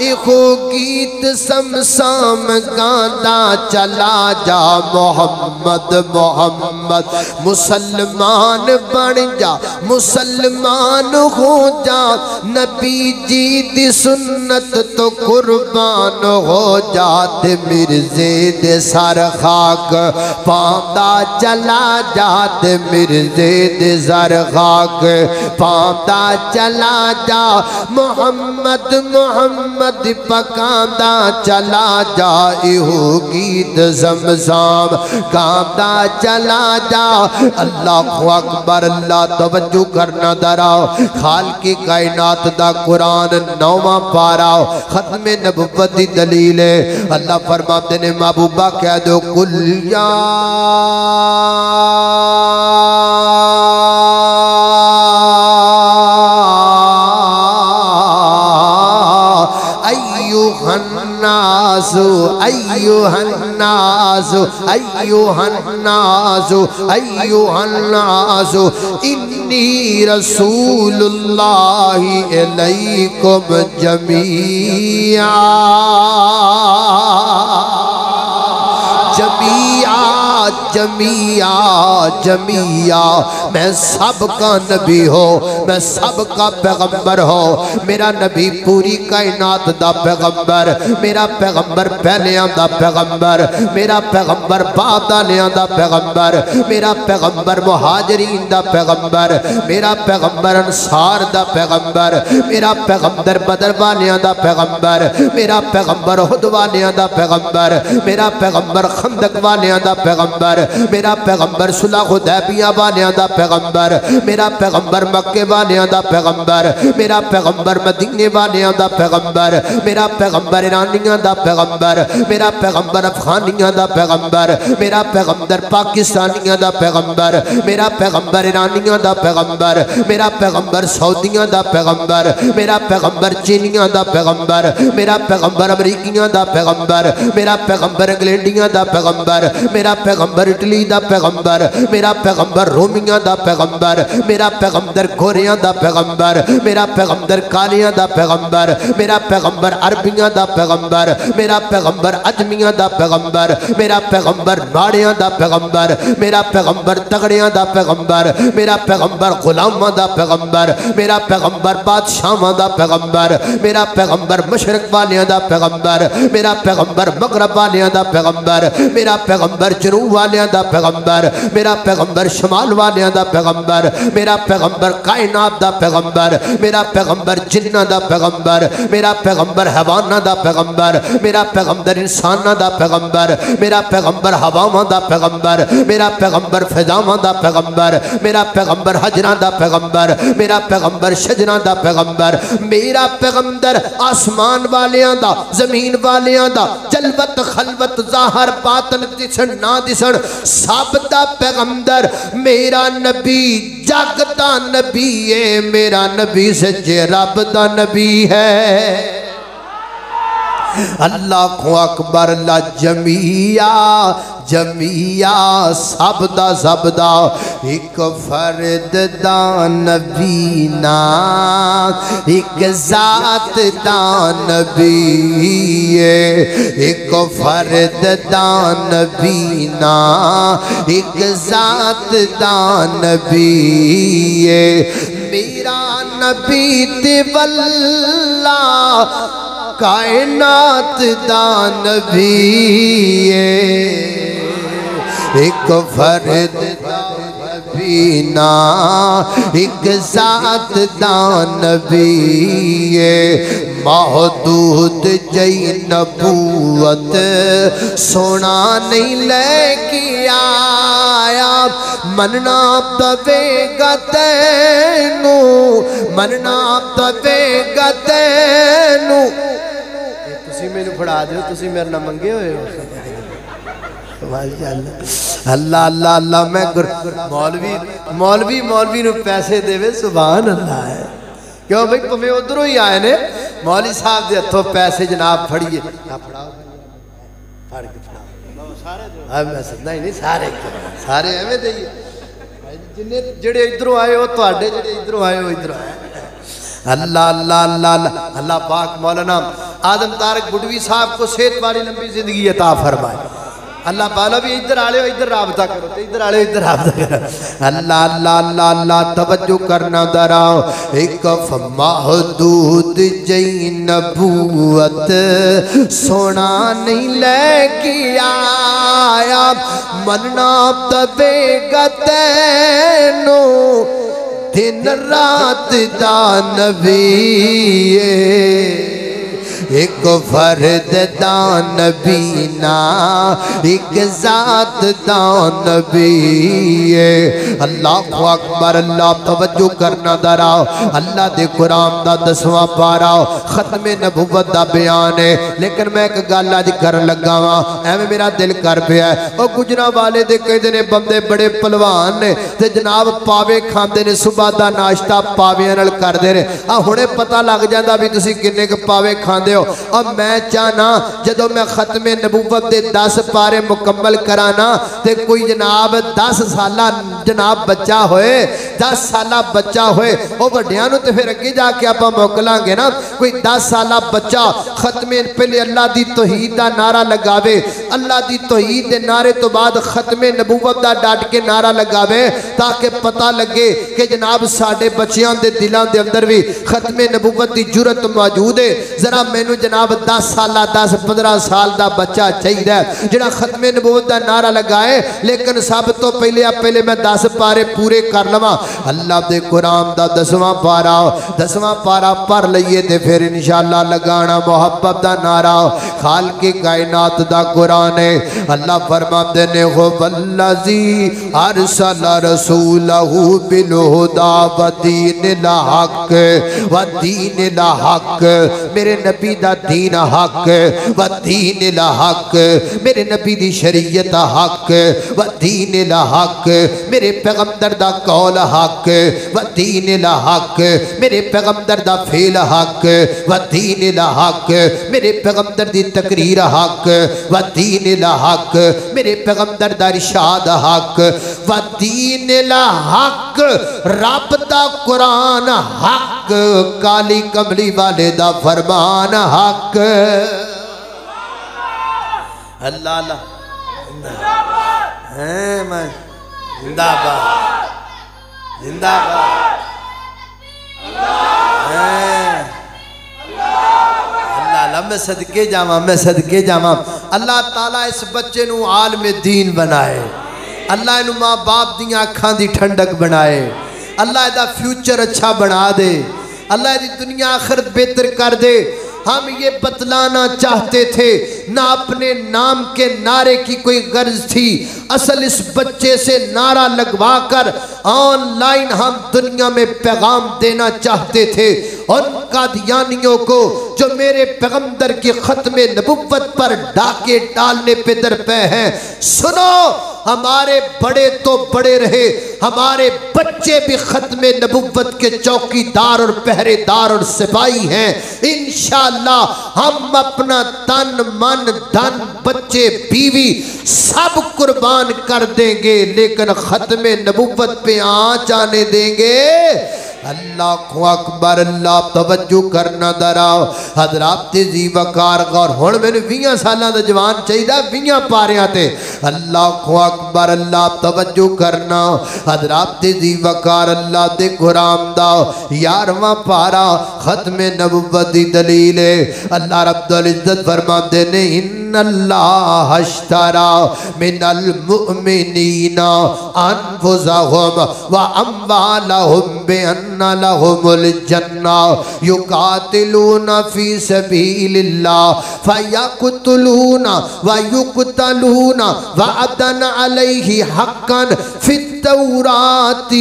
ایخو گیت سمسام گاندا چلا جا محمد محمد مسلمان بن جا مسلمان ہو جا نبی جی دی سنت تو قربان ہو جا تے مرزے دے سر خاک پاؤندا چلا جا تے مرزے دے سر خاک پاؤندا چلا جا محمد محمد پکاندا چلا جا ایہو گیت زمزام گاندا چلا جا اللہ اکبر اللہ توجہ کرنا دراؤ خالق کائنات دا قرآن 9واں پارا ختم نبوت دی دلیل ہے اللہ فرماتے نے محبوبہ کہہ دو قل یا الناس ایوہ الناس ایوہ الناس ایوہ الناس انی رسول اللہ علیکم جمیعا جمیعا جمیعا جمیعا میں سب کا نبی ہو میں سب کا پیغمبر ہو میرا نبی پوری کائنات دا پیغمبر میرا پیغمبر پہلیاں دا پیغمبر میرا پیغمبر بعدالیاں دا پیغمبر میرا پیغمبر مہاجرین دا پیغمبر میرا پیغمبر انصار دا پیغمبر میرا پیغمبر بدر والیاں دا پیغمبر میرا پیغمبر احد والیاں دا پیغمبر میرا پیغمبر خندق والیاں دا پیغمبر پیغمبر میرا پیغمبر صلح حدیبیہ والیاں دا پیغمبر میرا پیغمبر مکے والیاں دا پیغمبر میرا پیغمبر مدینے والیاں دا پیغمبر میرا پیغمبر ایرانیاں دا پیغمبر میرا پیغمبر افغانیاں دا پیغمبر میرا پیغمبر پاکستانیاں دا پیغمبر میرا پیغمبر ایرانیاں دا پیغمبر میرا پیغمبر سعودیاں دا پیغمبر میرا پیغمبر چینیاں دا پیغمبر میرا پیغمبر امریکیاں دا پیغمبر میرا پیغمبر انگلینڈیاں دا پیغمبر میرا پیغمبر اٹلی دا پیغمبر میرا پیغمبر رومیاں دا پیغمبر میرا پیغمبر گوریاں دا پیغمبر میرا پیغمبر کالیاں دا پیغمبر میرا پیغمبر عربیاں دا پیغمبر میرا پیغمبر عجمیاں دا پیغمبر میرا پیغمبر باڑیاں دا پیغمبر میرا پیغمبر تگڑیاں دا پیغمبر میرا پیغمبر غلاماں دا پیغمبر میرا پیغمبر بادشاہاں دا پیغمبر میرا پیغمبر مشرق والیاں دا پیغمبر میرا پیغمبر مغرب والیاں دا پیغمبر میرا پیغمبر جنوب والیاں دا پیغمبر میرا پیغمبر شمال والیاں دا پیغمبر میرا پیغمبر کائنات دا پیغمبر میرا پیغمبر جنہ دا پیغمبر میرا پیغمبر حیوانہ دا پیغمبر میرا پیغمبر انسانہ دا پیغمبر میرا پیغمبر ہواواں دا پیغمبر میرا پیغمبر فضاواں دا پیغمبر میرا پیغمبر حجراں دا پیغمبر میرا پیغمبر شجراں دا پیغمبر میرا پیغمبر آسمان والیاں دا زمین والیاں دا جلوت خلوت ظاہر باطن دسن نہ دسن سب دا پیغمبر میرا نبی جگ دا نبی ہے میرا نبی سچے رب دا نبی ہے اللہ کو اکبر لا جمیعہ جمیعہ سب دا ایک فرد دا نبی نا ایک ذات دا نبی ایک فرد دا نبی نا ایک ذات دا نبی میرا نبی تے واللہ کائنات دا نبی ایک فرد دا نبی نا ایک ذات دا نبی محدود جئی نبوت سونا نہیں لے کے آیا مننا پوے گا تینو مننا پوے گا تینو تسی میں نے پڑھا دیو تسی میرے نہ منگے ہوئے ہو اللہ اللہ اللہ میں مولوی نو پیسے دے وے سبحان اللہ ہے کیوں بھئی پمیں ادھروں ہی آئے نے مولوی صاحب دے ہتھوں پیسے جناب پڑھئے پڑھ کے پڑھاؤ نہیں سارے ہمیں دئیے جڑے ادھروں آئے ہو تو آڈے جڑے ادھروں آئے ہو ادھروں آئے اللہ اللہ اللہ اللہ اللہ پاک مولانا آدم طارق بڑوی صاحب کو صحت والی لمبی زندگی عطا فرمائے اللہ پالا بھی ادھر آلے ہو ادھر رابطہ کرو ادھر آلے ہو ادھر رابطہ کرو اللہ اللہ اللہ اللہ توجہ کرنا دراؤ ایک محدود جئی نبوت سونا نہیں لے کے آیا مننا پوے گا تینو دن رات دا نبی ایک فرد دا نبی نا ایک ذات دا نبی اللہ اکبر اللہ توجہ کرنا دراؤ اللہ دے قرآن دا 10واں پارا ختم نبوت دا بیان ہے لیکن میں ایک گالا دی کر لگا ہاں اے میرا دل کر پیا ہے اور گجرا والے دے کئی دنے بندے بڑے پلوان نے تے جناب پاوے کھاندے نے صبح دا ناشتہ پاوے نال کر دے رہے ہونے پتہ لگ جاندہ بھی تسی کنے کے پاوے کھاندے ہو اب میں چاہنا جدو میں ختم نبوت دے 10 پارے مکمل کرانا تے کوئی جناب 10 سالہ جناب بچہ ہوئے 10 سالہ بچہ ہوئے او بڑھیانو تے پھر اگے جا کے آپ موکلان گے نا کوئی 10 سالہ بچہ ختم پہلے اللہ دی توحید دا نعرہ لگاوے اللہ دی توحید دے نعرے تو بعد ختم نبوت دا ڈاٹ کے نعرہ لگاوے تاکہ پتہ لگے کہ جناب ساڑھے بچیاں دے دلان دے اندر بھی ختم نبوت دی جرت موجود ہے ذرا میں جناب 10 سالہ 10-15 سال دا بچہ چاہید ہے جنہا ختم نبوت دا نعرہ لگائے لیکن سب تو پہلے میں 10 پارے پورے کر لما اللہ دے قرآن دا 10واں پارا پڑھ لئیے تے پھر انشاءاللہ لگانا محبت دا نعرہ خالق کائنات دا قرآن ہے اللہ فرماتے نے والذی ارسل رسولہ بالہدی ودین الحق میرے نبی دا دین حق ودین الحق میرے نبی دی شریعت حق ودین الحق میرے پیغمبر دا قول حق ودین الحق میرے پیغمبر دا فعل حق ودین الحق میرے پیغمبر دی تقریر حق ودین الحق میرے پیغمبر دا ارشاد حق ودین الحق رب دا قرآن حق کالی کملی والے دا فرمان حق اللہ اللہ زندہ باد زندہ باد اللہ میں صدقے جامع اللہ تعالیٰ اس بچے نو عالم دین بنائے اللہ انہوں ماں باپ دیاں اکھاں دی ٹھنڈک بنائے اللہ دا فیوچر اچھا بنا دے اللہ دی دنیا آخرت بہتر کر دے ہم یہ بتلانا چاہتے تھے نہ اپنے نام کے نعرے کی کوئی غرض تھی اصل اس بچے سے نعرہ لگوا کر آن لائن ہم دنیا میں پیغام دینا چاہتے تھے ان قادیانیوں کو جو میرے پیغمبر کی ختم نبوت پر ڈاکے ڈالنے پہ درپے ہیں سنو ہمارے بڑے تو بڑے رہے ہمارے بچے بھی ختم نبوت کے چوکی دار اور پہرے دار اور سپاہی ہیں انشاءاللہ ہم اپنا تن من دھن بچے بیوی سب قربان کر دیں گے لیکن ختم نبوت پہ آنچ آنے دیں گے اللہ کو اکبر اللہ توجہ کرنا دراؤ حضرات زی وقار غور ہون میں نے 20 سالہ دا جوان چاہیدہ 20 پاریاں تے اللہ کو اکبر اللہ توجہ کرنا حضرات زی وقار اللہ دے قرآن دا 11واں پارا ختم نبوت دی دلیل ہے اللہ رب العزت فرماتے نے ان اللہ اشترا من المؤمنین انفسہم و اموالہم بین لهم الجنہ یقاتلون فی سبیل اللہ فیقتلون ویقتلون وعدن علیہ حقا فی التورات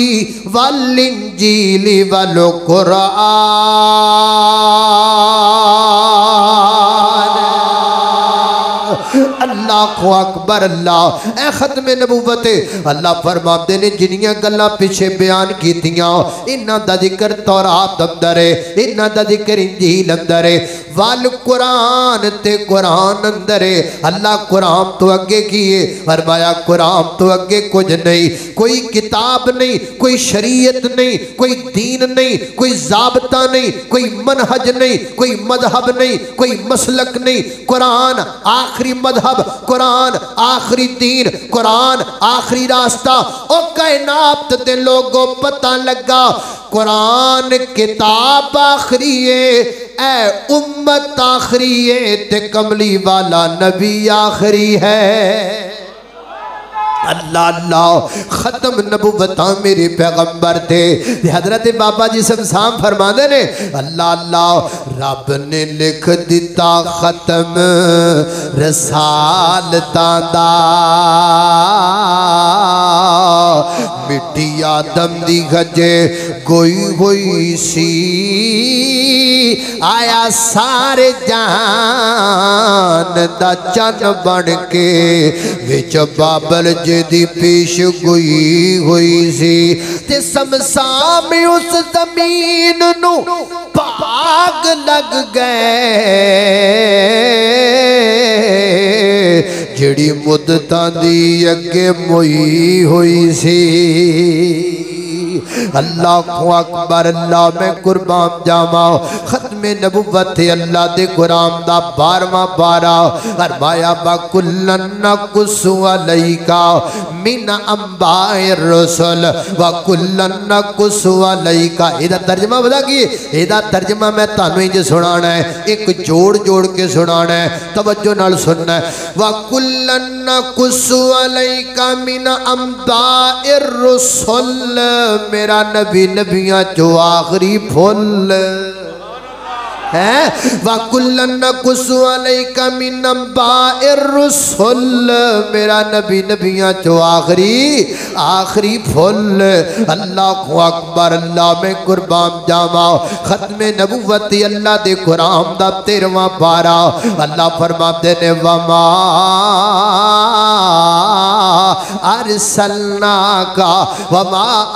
والانجیل والقرآن اللہ کو اکبر اللہ اے ختم نبوت اللہ فرماتے نے جنیاں گلہ پیچھے بیان کی تیاں انہاں دا ذکر تورات اندر ہے انہاں دا ذکر انجیل اندر ہے والقرآن تے قرآن اندر ہے اللہ قرآن تو اگے کیے فرمایا قرآن تو اگے کچھ نہیں کوئی کتاب نہیں کوئی شریعت نہیں کوئی دین نہیں کوئی ضابطہ نہیں کوئی منہج نہیں کوئی مذہب نہیں کوئی مسلک نہیں قرآن آخری مذہب قرآن آخری دین قرآن آخری راستہ او کائنات دے لوگوں پتہ لگا قرآن کتاب آخری ہے اے امت آخری ہے تے کملی والا نبی آخری ہے اللہ اللہ ختم نبوتاں میرے پیغمبر تھے حضرت بابا جی سمسام فرما دے نے اللہ اللہ رب نے لکھ دیتا ختم رسالتاں دا مٹی آدم دی گھجے کوئی ہوئی سی آیا سارے جہان دا چن بن کے وچ بابل جدی پیش گوئی ہوئی سی تے سمسام اس زمین نو پاگ لگ گئے جڑی مدتاں دی اگے موئی ہوئی سی اللہ کو اکبر اللہ میں قربان جاما ختم نبوت اللہ دے قرآن دا 12واں پارا فرمایا وَكُلًّا نَقُصُّ عَلَيْكَ مِنْ أَنْبَاءِ الرُّسُلِ وَكُلًّا نَقُصُّ عَلَيْكَ ایدہ ترجمہ بتا کیے ایدہ ترجمہ میں تانویں جو سنانا ہے ایک جوڑ جوڑ کے سنانا ہے توجہ نال سننا ہے وَكُلًّا نَقُصُّ عَلَيْكَ مِنْ أَنْبَاءِ الرُّسُلِ میرا نبی نبیاں جو آخری پھول ہے وَكُلًّا نَقُصُّ عَلَيْكَ مِنْ أَنْبَاءِ الرُّسُلِ میرا نبی نبیاں جو آخری پھول اللہ اکبر اللہ میں قربان جاوا ختم نبوتی اللہ دے قرآن دا 13واں پارا اللہ فرماتے نے وَمَا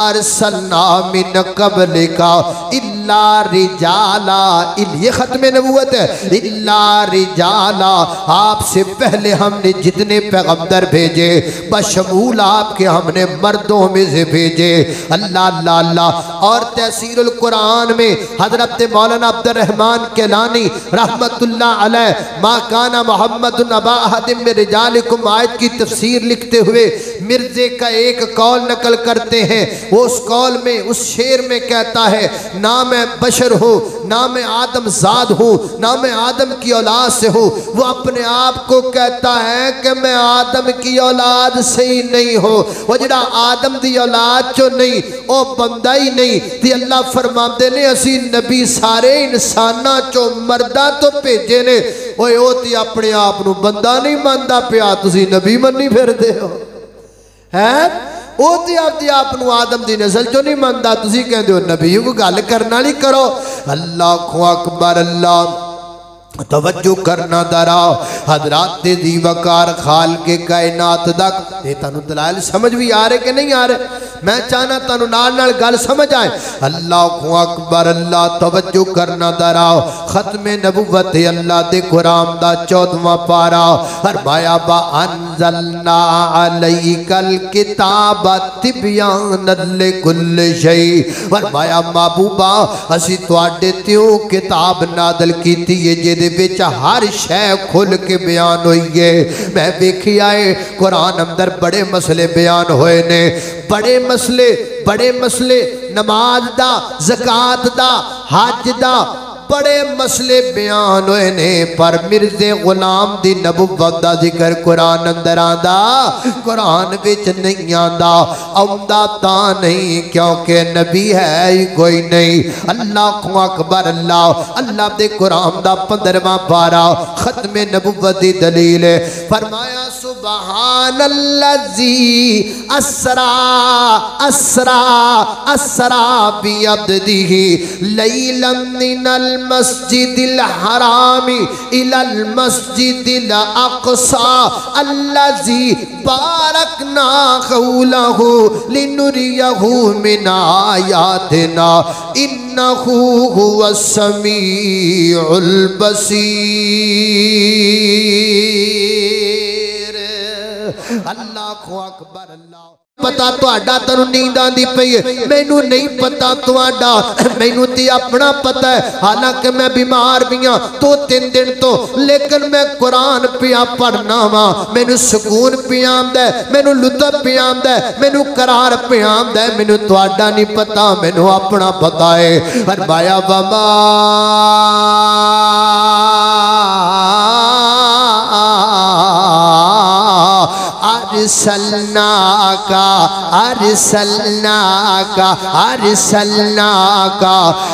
أَرْسَلْنَا مِنْ قَبْلِكَ إِلَّا رِجَالًا یہ ختم نبوت ہے اِلَّا رِجَالًا آپ سے پہلے ہم نے جتنے پیغمبر بھیجے بشمول آپ کے ہم نے مردوں میں سے بھیجے اللہ اللہ اللہ اور تفسیر القرآن میں حضرت مولانا عبد الرحمن کیلانی رحمت اللہ علیہ ما کانا محمد ابا احد من رجالکم آیت کی تفسیر لکھتے ہوئے مرزے کا ایک قول نقل کرتے ہیں وہ اس قول میں اس شعر میں کہتا ہے نہ میں بشر ہوں نہ میں آدم زاد ہوں نہ میں آدم کی اولاد سے ہوں وہ اپنے آپ کو کہتا ہے کہ میں آدم کی اولاد سے ہی نہیں ہوں وہ جڑا آدم دی اولاد جو نہیں وہ بندہ ہی نہیں تی اللہ فرماتے نے اسی نبی سارے انسانہ جو مردہ تو بھیجے نے وہ ہوتی اپنے آپ نو بندہ نہیں ماندا پیا تسی نبی منی پھر دے ہو ہے اوتی آپ نو آدم دی نسل جو نہیں ماندا تسی کہندے ہو نبی کو گل کرنا نہیں کرو اللہ اکبر اللہ توجہ کرنا درا حضرات دی وقار خال کے کائنات تک یہ تانوں دلائل سمجھ بھی آ رہے کہ نہیں آ رہے میں چاہنا تانوں نال گل سمجھ آئے اللہ اکبر اللہ توجہ کرنا درا ختم نبوت اللہ دے قرآن دا 14واں پارا فرمایا با انزلنا علیک الکتاب تبیانا لکل شیء فرمایا محبوبا اسی تواڈے تیوں کتاب نازل کیتی ہے جے بچ ہر شے کھل کے بیان ہوئی ہے میں دیکھی آئے قرآن اندر بڑے مسئلے بیان ہوئے نے بڑے مسئلے نماز دا زکاة دا حج دا بڑے مسئلے بیان ہوئے نے پر مرزے غلام دی نبوت دا ذکر قرآن اندر آندا قرآن وچ نہیں آندا آندا تا نہیں کیونکہ نبی ہے ہی کوئی نہیں اللہ اکبر اللہ دے قرآن دا 15واں پارا ختم نبوت دی دلیل ہے فرمایا سبحان الذی اسرا بعبدہ لیلا من المسجد الحرام الى المسجد الاقصى الذي باركنا حوله لنريه من آياتنا انه هو السميع البصير اللہ اکبر اللہ پتا تو آڈا تنو نیند آن دی پئی ہے مینو نہیں پتا تو آڈا مینو تی اپنا پتا ہے حالانکہ میں بیمار بھی ہاں 2-3 دن تو لیکن میں قرآن پیا پڑھنا ہاں مینو سکون پیا آمد ہے مینو لطف پیا آمد ہے مینو قرار پیا آمد ہے مینو تو آڈا نہیں پتا مینو اپنا پتا ہے فرمایا وما ارسلناک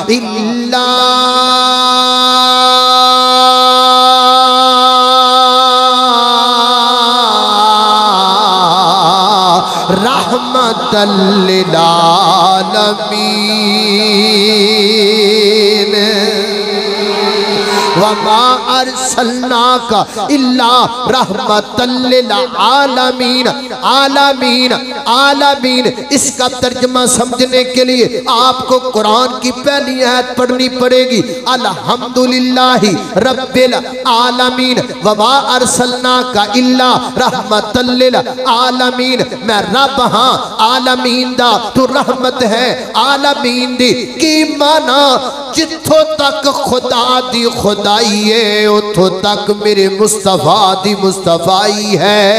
الا رحمت للعالمین وما ارسلناک الا رحمت للعالمین عالمین اس کا ترجمہ سمجھنے کے لیے آپ کو قرآن کی پہلی آیت پڑھنی پڑے گی الحمدللہ رب العالمین وما ارسلناک الا رحمت للعالمین میں رب ہاں عالمین دا تو رحمت ہے عالمین دی کی مانا جتھوں تک خدا دی خدائی ہے اتھوں تک میرے مصطفیٰ دی مصطفیٰ ہے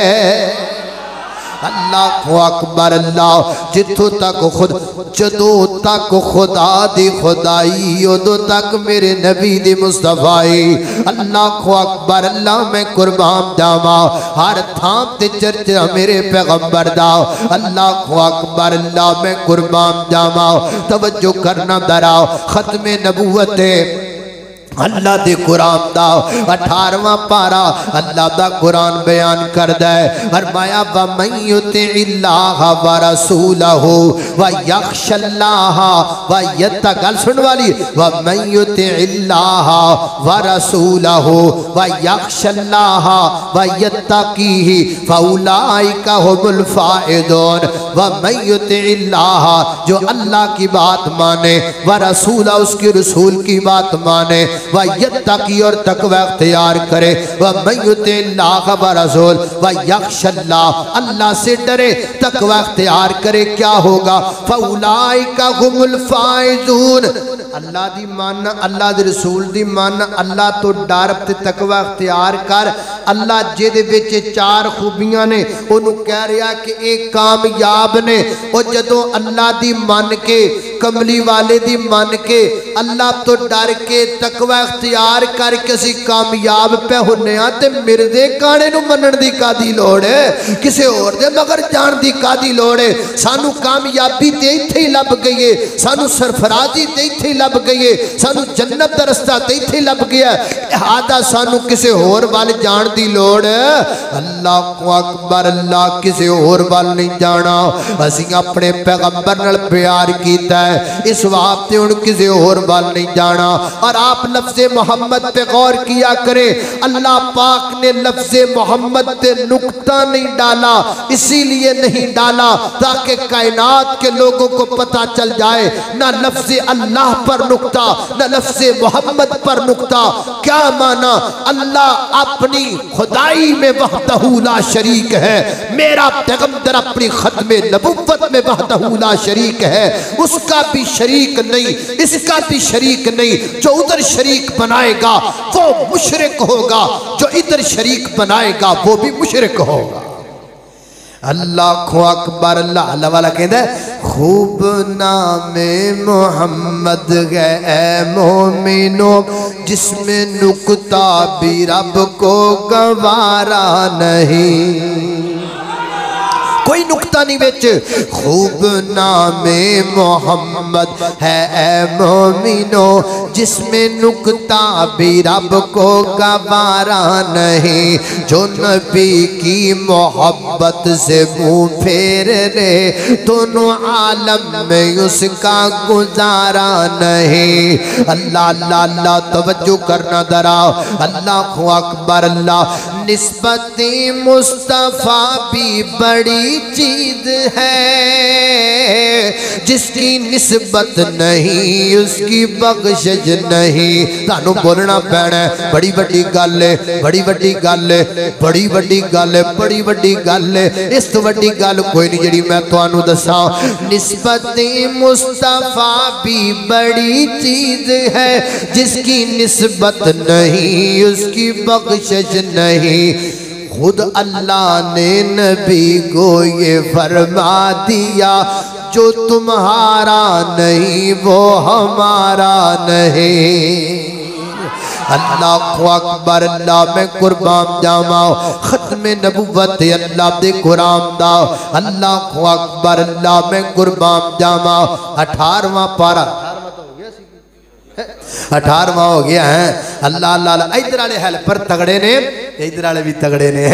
اللہ اکبر اللہ جتوں تک خود جدوں تک خدا دی خدائی ادوں تک میرے نبی دی مصطفی اللہ اکبر اللہ میں قربان جاواں ہر تھام تے چرچا میرے پیغمبر دا اللہ اکبر اللہ میں قربان جاواں توجہ کرنا درا ختم نبوت اللہ دے قرآن دا 18واں پارا اللہ دا قرآن بیان کردہ ہے فرمایا وَمَن يُطِعِ اللَّهَ وَرَسُولَهُ وَيَخْشَ اللَّهَ وَيَتَّقِ سن والی وَمَن يُطِعِ اللَّهَ وَرَسُولَهُ وَيَخْشَ اللَّهَ وَيَتَّقِهِ فَأُولَئِكَ هُمُ الْفَائِزُونَ وَمَن يُطِعِ اللَّهَ جو اللہ کی بات مانے ورسولہ اس کی رسول کی بات مانے وَيَتَّقِي اور تقوی اختیار کرے وَمَن يُطِعِ اللَّهَ وَرَسُولَهُ وَيَخْشَ اللَّهَ اللہ سے ڈرے تقوی اختیار کرے کیا ہوگا فَأُولَئِكَ هُمُ الْفَائِزُونَ اللہ دی ماننا اللہ دی رسول دی ماننا اللہ تو ڈر تے تقوی اختیار کر اللہ جے دے وچ 4 خوبیاں نے انہوں کہہ رہا کہ ایک کامیاب نے اور جدوں اللہ دی مان کے کملی والے دی مان کے اللہ تو ڈر کے تقوی اختیار کر کے سی کامیاب پہ ہونے آتے مردے کانے نو منن دی کا دی لوڑ ہے کسے اور دے مگر جان دی کا دی لوڑ ہے سانو کامیابی تے تھے ہی لب گئے سانو سرفرازی تے تھے ہی لب گئے سانو جنت دا رستہ تے تھے ہی لب گیا احادہ سانو کسے اور وال جان دی لوڑ ہے اللہ اکبر اللہ کسے اور وال نہیں جانا اسی اپنے پیغمبر نال پیار کیتا ہے اس وقت ان کسے اور وال نہیں جانا اور آپ لفظ محمد پہ غور کیا کریں اللہ پاک نے لفظ محمد پہ نکتہ نہیں ڈالا اسی لیے نہیں ڈالا تاکہ کائنات کے لوگوں کو پتہ چل جائے نہ لفظ اللہ پر نکتہ نہ لفظ محمد پر نکتہ کیا مانا اللہ اپنی خدائی میں وحدہ لا شریک ہے میرا پیغمبر اپنی ختم نبوت میں وحدہ لا شریک ہے اس کا بھی شریک نہیں اس کا بھی شریک نہیں جو ادھر شریک بنائے گا وہ مشرک ہوگا جو ادھر شریک بنائے گا وہ بھی مشرک ہوگا اللہ اکبر اللہ والا کہتا ہے خوب نام محمد ہے اے مومنو جس میں نکتہ بھی رب کو گوارا نہیں کوئی نکتہ نہیں بیچ خوب نام محمد ہے اے مومنو جس میں نکتہ بھی رب کو گوارا نہیں جو نبی کی محبت سے منہ پھیر لے دونوں عالم میں اس کا گزارا نہیں اللہ اللہ اللہ توجہ کرنا درا اللہ اکبر اللہ نسبت مصطفیٰ بھی بڑی چیز ہے جس کی نسبت نہیں اس کی بخشش نہیں تانوں بولنا پینا ہے بڑی بڑی گل ہے بڑی بڑی گل ہے بڑی بڑی گل ہے بڑی بڑی گل ہے اس تو بڑی گل کوئی نہیں جڑی میں تانوں دساں نسبت مصطفیٰ بھی بڑی چیز ہے جس کی نسبت نہیں اس کی بخشش نہیں خود اللہ نے نبی کو یہ فرما دیا جو تمہارا نہیں وہ ہمارا نہیں اللہ اکبر اللہ میں قربان جاواں ختم نبوت اللہ دے قرآن دا اللہ اکبر اللہ میں قربان جاواں 18واں پارا 18واں ہو گیا ہے اللہ اللہ اللہ ادھر والے ہیلپر تگڑے نے ادھر والے بھی تگڑے نے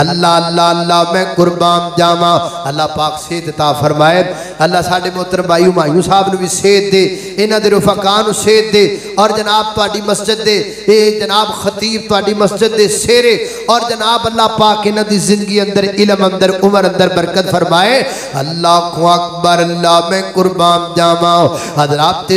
اللہ اللہ اللہ میں قربان جاواں اللہ پاک صحت عطا فرمائے اللہ ساڈے محترم بھائی ہمایوں صاحب نو بھی صحت دے انہاں دے رفقاء نو صحت دے اور جناب تہاڈی مسجد دے اے جناب خطیب تہاڈی مسجد دے سیرے اور جناب اللہ پاک انہاں دی زندگی اندر علم اندر عمر اندر برکت فرمائے اللہ اکبر اللہ میں قربان جاواں حضرات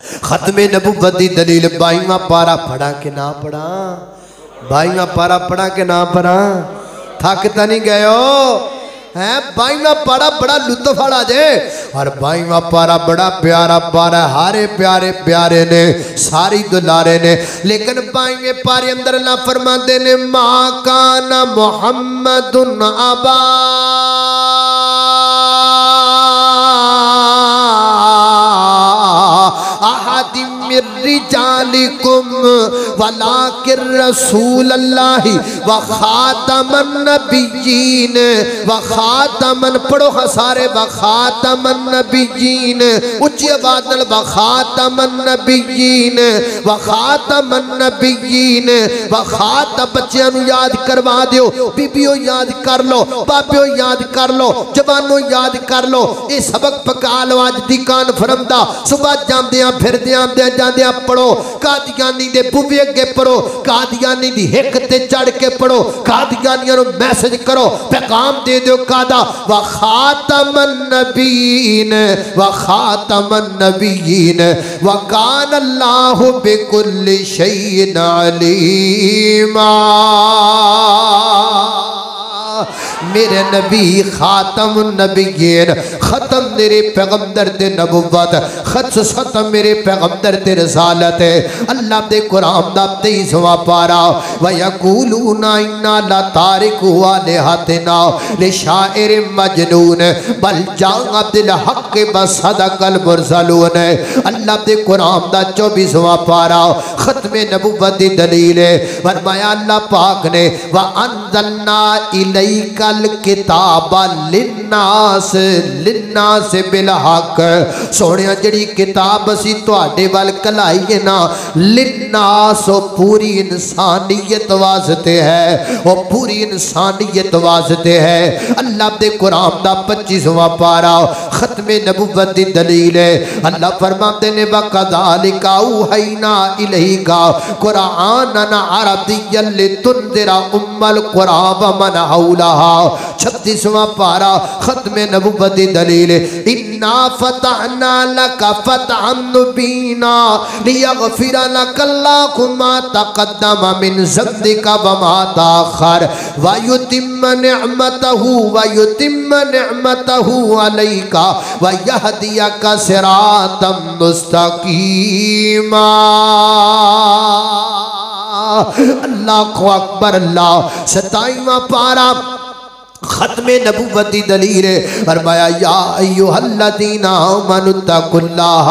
ختم نبوت دی دلیل 22واں پارا پڑھا کہ نہ پڑھا 22واں پارا پڑھا کہ نہ پڑھا تھکتا نہیں گئے ہو 22واں پارا بڑا لطف والا جے اور 22واں پارا بڑا پیارا پارا ہارے پیارے پیارے نے ساری دلارے نے لیکن 22ویں پارے اندر اللہ فرماتے نے ما کان محمد ابا احد من رجالکم ولکن رسول اللہ وخاتم النبیین وخاتم پڑھو خسارے وخاتم النبیین اچھی آواز وخاتم النبیین وخاتم النبیین وخاتم بچیاں نو یاد کروا دیو بیبیوں یاد کر لو بابیوں یاد کر لو جوانوں یاد کر لو یہ سبق پکا لو آج دی کانفرنس دا صبح جاندیاں پھر دیاں جاندیاں پڑھو قادیانی دے بوے اگے پڑھو قادیانی دی ہک تے چڑھ کے پڑھو قادیانیاں نو میسج کرو پیغام دے دیو قادا وخاتم النبیین وخاتم النبیین وکان اللہ بکل شیء علیما میرے نبی خاتم النبیین ختم میرے پیغمبر دے نبوت ختم میرے پیغمبر دے رسالت اللہ دے قرآن دا 23واں پارا وَيَقُولُونَ إِنَّا لَتَارِكُوا آلِهَتِنَا لِشَاعِرٍ مَجْنُونٍ بَلْ جَاءَ بِالْحَقِّ وَصَدَقَ الْمُرْسَلُونَ اللہ دے قرآن دا 24واں پارا ختم نبوت دی دلیل فرمایا اللہ پاک نے وَأَنزَلْنَا إِلَيْكَ الکتاب للناس للناس بالحق سونیا جڑی کتاب اسی تواڈے ول کلائیے نا للناس پوری انسانیت واسطے ہے وہ پوری انسانیت واسطے ہے اللہ دے قرآن دا 25واں پارا ختم نبوت دی دلیل ہے اللہ فرماتے نے وَكَذَلِكَ أَوْحَيْنَا إِلَيْكَ قُرْآنًا عَرَبِيًّا لِتُنذِرَ أُمَّ الْقُرَىٰ وَمَنْ حَوْلَهَا 36واں پارا ختم نبوت دی دلیل اِنَّا فَتَحْنَا لَكَ فَتْحًا مُبِينًا لِيَغْفِرَ لَكَ اللَّهُ مَا تَقَدَّمَ مِنْ ذَنبِكَ وَمَا تَأَخَّرَ وَيُتِمَّ نِعْمَتَهُ عَلَيْكَ وَيَهْدِيَكَ صِرَاطًا مُسْتَقِيمًا اللہ اکبر اللہ 27واں پارا ختم نبوت دی دلیل فرمایا یا ایھا الذین آمنوا اتقوا اللہ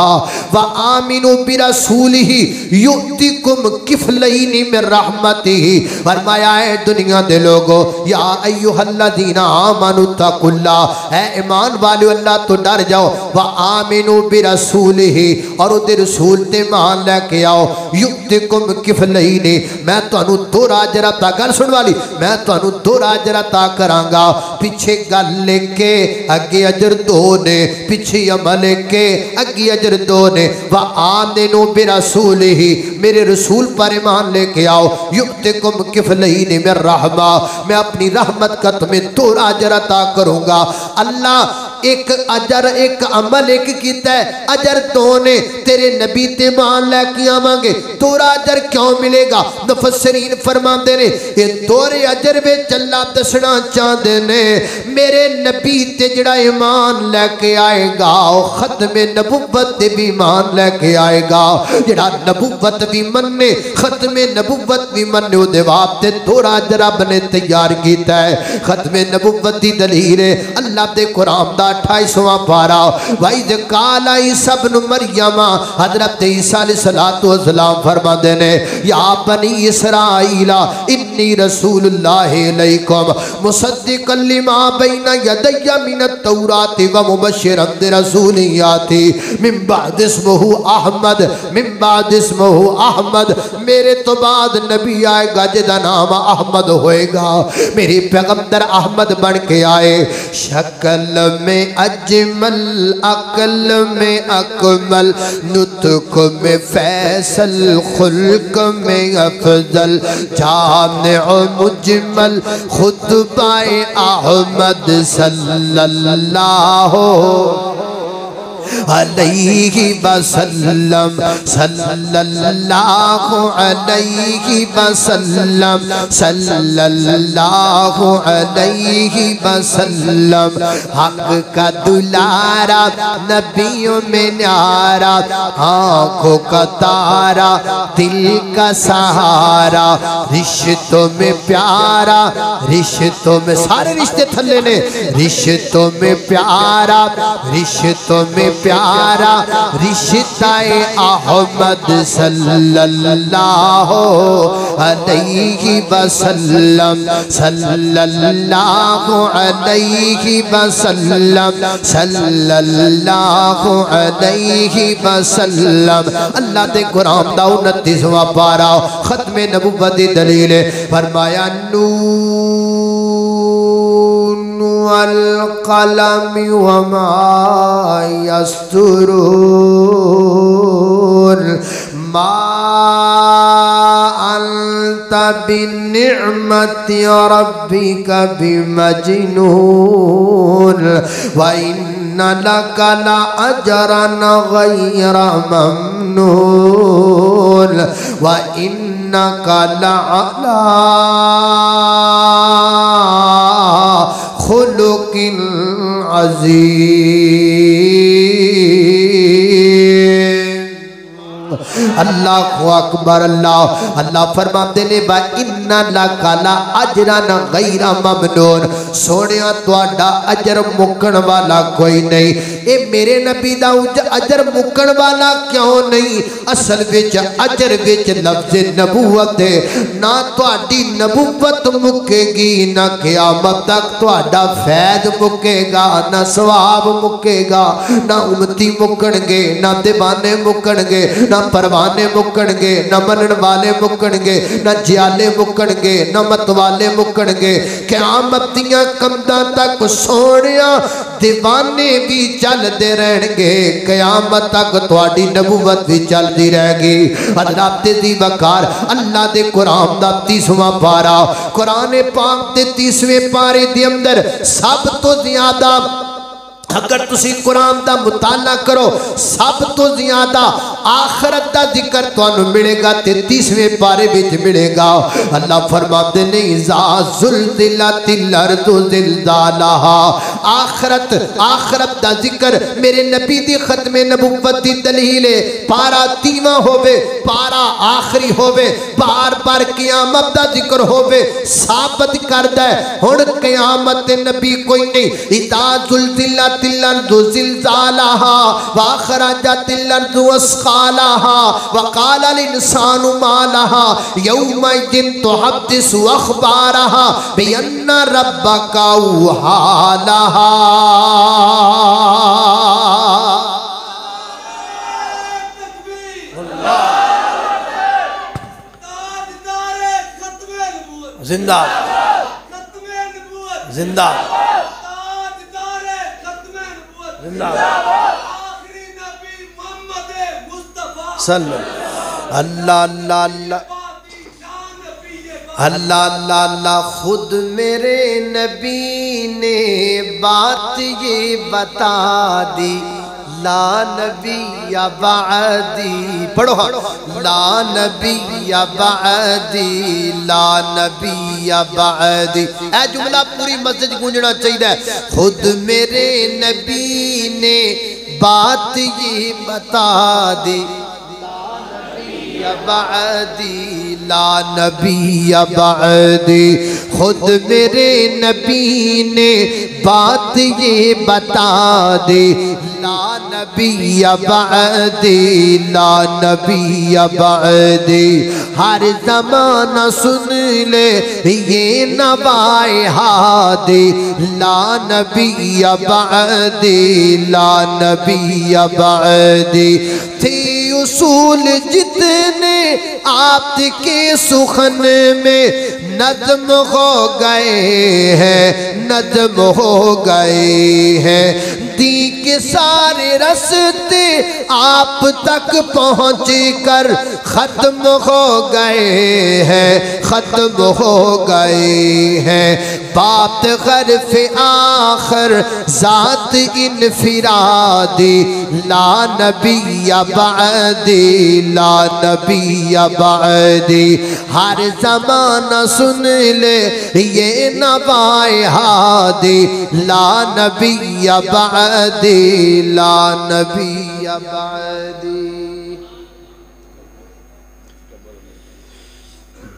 وآمنوا برسولہ یؤتکم کفلین من رحمتہ فرمایا اے دنیا دے لوگو یا ایھا الذین آمنوا اتقوا اللہ اے ایمان والو اللہ تو ڈر جاؤ وآمنوا برسولہ اور او دے رسول تے مان لے کے آؤ یؤتکم کفلین میں تانوں دو راج عطا گل سن والی میں تانوں دو راج عطا کرانگا پیچھے گل لے کے اگے اجر دو نے پیچھے عمل کے اگے اجر دو نے وآمنوا برسولہ میرے رسول پر ایمان لے کے آؤ یؤتکم کفلین من رحمہ میں اپنی رحمت کا تمہیں دو اجر عطا کروں گا اللہ ایک اجر ایک عمل ایک کیتا ہے اجر دو نے تیرے نبی تے مان لے کے آوانگے دورا اجر کیوں ملے گا مفسرین فرماندے نے یہ دورے اجر بے چلا دسنا چاہدے نے میرے نبی تے جڑا ایمان لے کے آئے گا ختم نبوت تے بھی ایمان لے کے آئے گا جڑا نبوت بھی مننے ختم نبوت بھی مننے دے واب تے دورا اجر رب نے تیار کیتا ہے ختم نبوت دی دلیل ہے اللہ دے قرآن دا 28واں پارا وَإِذْ قَالَ عِيسَى ابْنُ مَرْيَمَ حضرت عیسیٰ علیہ السلام فرما دینے یا بنی اسرائیل انی رسول اللہ علیکم مصدقا لما بین یدی من التوراۃ ومبشرا برسول یاتی من بعد اسمہ احمد میرے تو بعد نبی آئے گا جدا نام احمد ہوئے گا میری پیغمبر احمد بن کے آئے شکل میں اجمل عقل میں اکمل نطق میں فیصل خلق میں افضل جامع مجمل خطبہ احمد صلی اللہ علیہ وسلم صلی اللہ علیہ وسلم صلی اللہ علیہ وسلم حق کا دلارا نبیوں میں نیارا آنکھوں کا تارا دل کا سہارا رشتوں میں پیارا رشتوں میں سارے رشتے تھلے نے رشتوں میں پیارا رشتوں میں پیارا رشتہ احمد صلی اللہ علیہ وسلم صلی اللہ علیہ وسلم صلی اللہ علیہ وسلم اللہ دے قرآن دا 29واں پارا ختم نبوت دی دلیل فرمایا نون والقلم وما يسطرون ما أنت بنعمة ربك بمجنون وإن لك لأجرا غير ممنون وإنك لعلى خلق عظیم اللہ اکبر اللہ فرماتے نے با انَّا لَكَ لَأَجْرًا غَيْرَ مَمْنُونَ سونیا تواڈا اجر مکن والا کوئی نہیں اے میرے نبی دا اجر مکن والا کیوں نہیں اصل وچ اجر وچ لفظ نبوت ہے نہ تواڈی نبوت مکے گی نہ قیامت تک تواڈا فیض مکے گا نہ ثواب مکے گا نہ امتی مکن گے نہ دیوانے مکن گے نہ پروانے مکن گے نہ منن والے مکن گے نہ جیالے مکن گے نہ مت والے مکن گے قیامتیاں کمدہ تک سونیا دیوانے بھی چل دے رہن گے قیامت تک تواڈی نبوت بھی چل دی رہ گی حضرات دی وقار اللہ دے قرآن دا 30واں پارا قرآن پاک دے 30ویں پارے دی اندر سب تو زیادہ اگر تسی قرآن دا مطالعہ کرو سب تو زیادہ آخرت دا ذکر تو انو ملے گا 33ویں پارے بچ ملے گا اللہ فرماتے نے اذا زلزلت الارض زلزالہا آخرت دا ذکر میرے نبی دی ختم نبوت دی دلیل پارا 30واں ہووے پارا آخری ہووے بار بار قیامت دا ذکر ہووے ثابت کردہ ہے ہن قیامت نبی کوئی نہیں اذا زلزلت الارض زلزالہا واخرجت الارض اسقالہا وقال الانسان ما لہا یومئذ تحدث اخبارہا بان ربک اوحی لہا زندہ زندہ آخری نبی محمد مصطفیٰ صلی اللہ اللہ اللہ اللہ اللہ خود میرے نبی نے بات یہ بتا دی لا نبی بعدی پڑھو لا نبی بعدی لا نبی بعدی اے جملہ پوری مسجد گونجنا چاہیے خود میرے نبی نے بات یہ بتا دی بعدی لا نبی بعدی خود میرے نبی نے بات یہ بتا دی لا نبی بعدی لا نبی بعدی ہر زمانہ سن لے یہ نوائے ہادی لا نبی بعدی لا نبی بعدی تھی اصول جتنے آپ کے سخن میں نظم ہو گئے ہیں نظم ہو گئے ہیں دی کے سارے رستے آپ تک پہنچ کر ختم ہو گئے ہیں، ختم ہو گئے ہیں۔ بات غرف آخر ذات انفرادی، لا نبی بعدی، لا نبی بعدی۔ ہر زمانہ سن لے یہ نوائے ہادی، لا نبی بعدی، لا نبی بعدی۔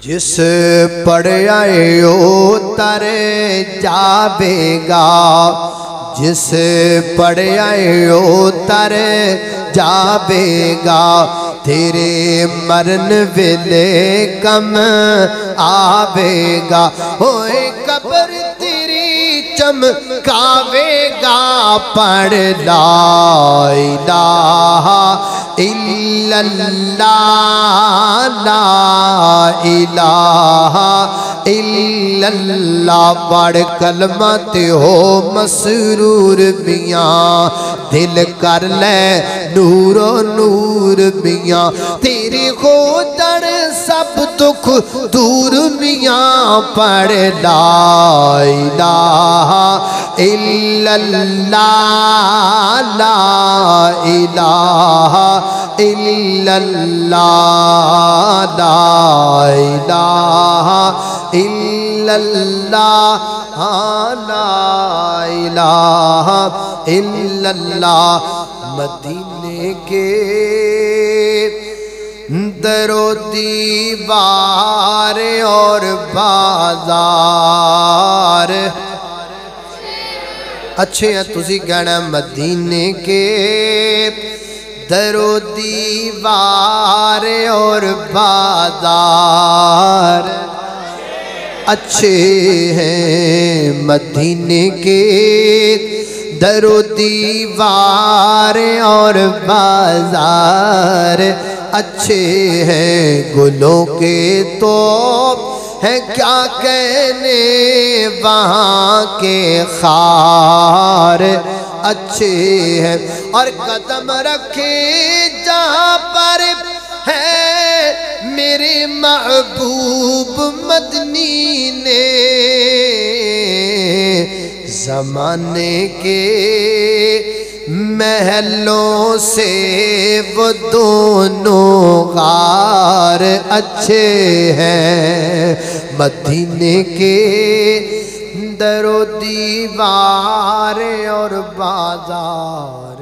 جس پڑھ آئے اتر جاوے گا، جس پڑھ آئے اتر جاوے گا، تیرے مرن ویلے کم آوے گا، ہوئے قبر تیری چمکاوے گا، پڑھ لا الہ الا اللہ، لا الہ الا اللہ، پڑھ کلمہ تے ہو مسرور میاں، دل کر لے نور و نور میاں، تیری خودر سب دکھ دور میاں، پڑھ لا الہ الا اللہ، لا الہ الا اللہ، لا الہ الا اللہ، لا الہ الا اللہ۔ مدینے کے در و دیوار اور بازار اچھے ہیں، تسی کہنا مدینے کے در و دیوار اور بازار اچھے ہیں، مدینے کے در و دیوار اور بازار اچھے ہیں، گلوں کے تو ہے کیا کہنے وہاں کے خار اچھے ہیں، اور قدم رکھے جہاں پر ہے میرے محبوب مدنی نے، زمانے کے محلوں سے وہ دونوں غار اچھے ہیں، مدینے کے در و دیوار اور بازار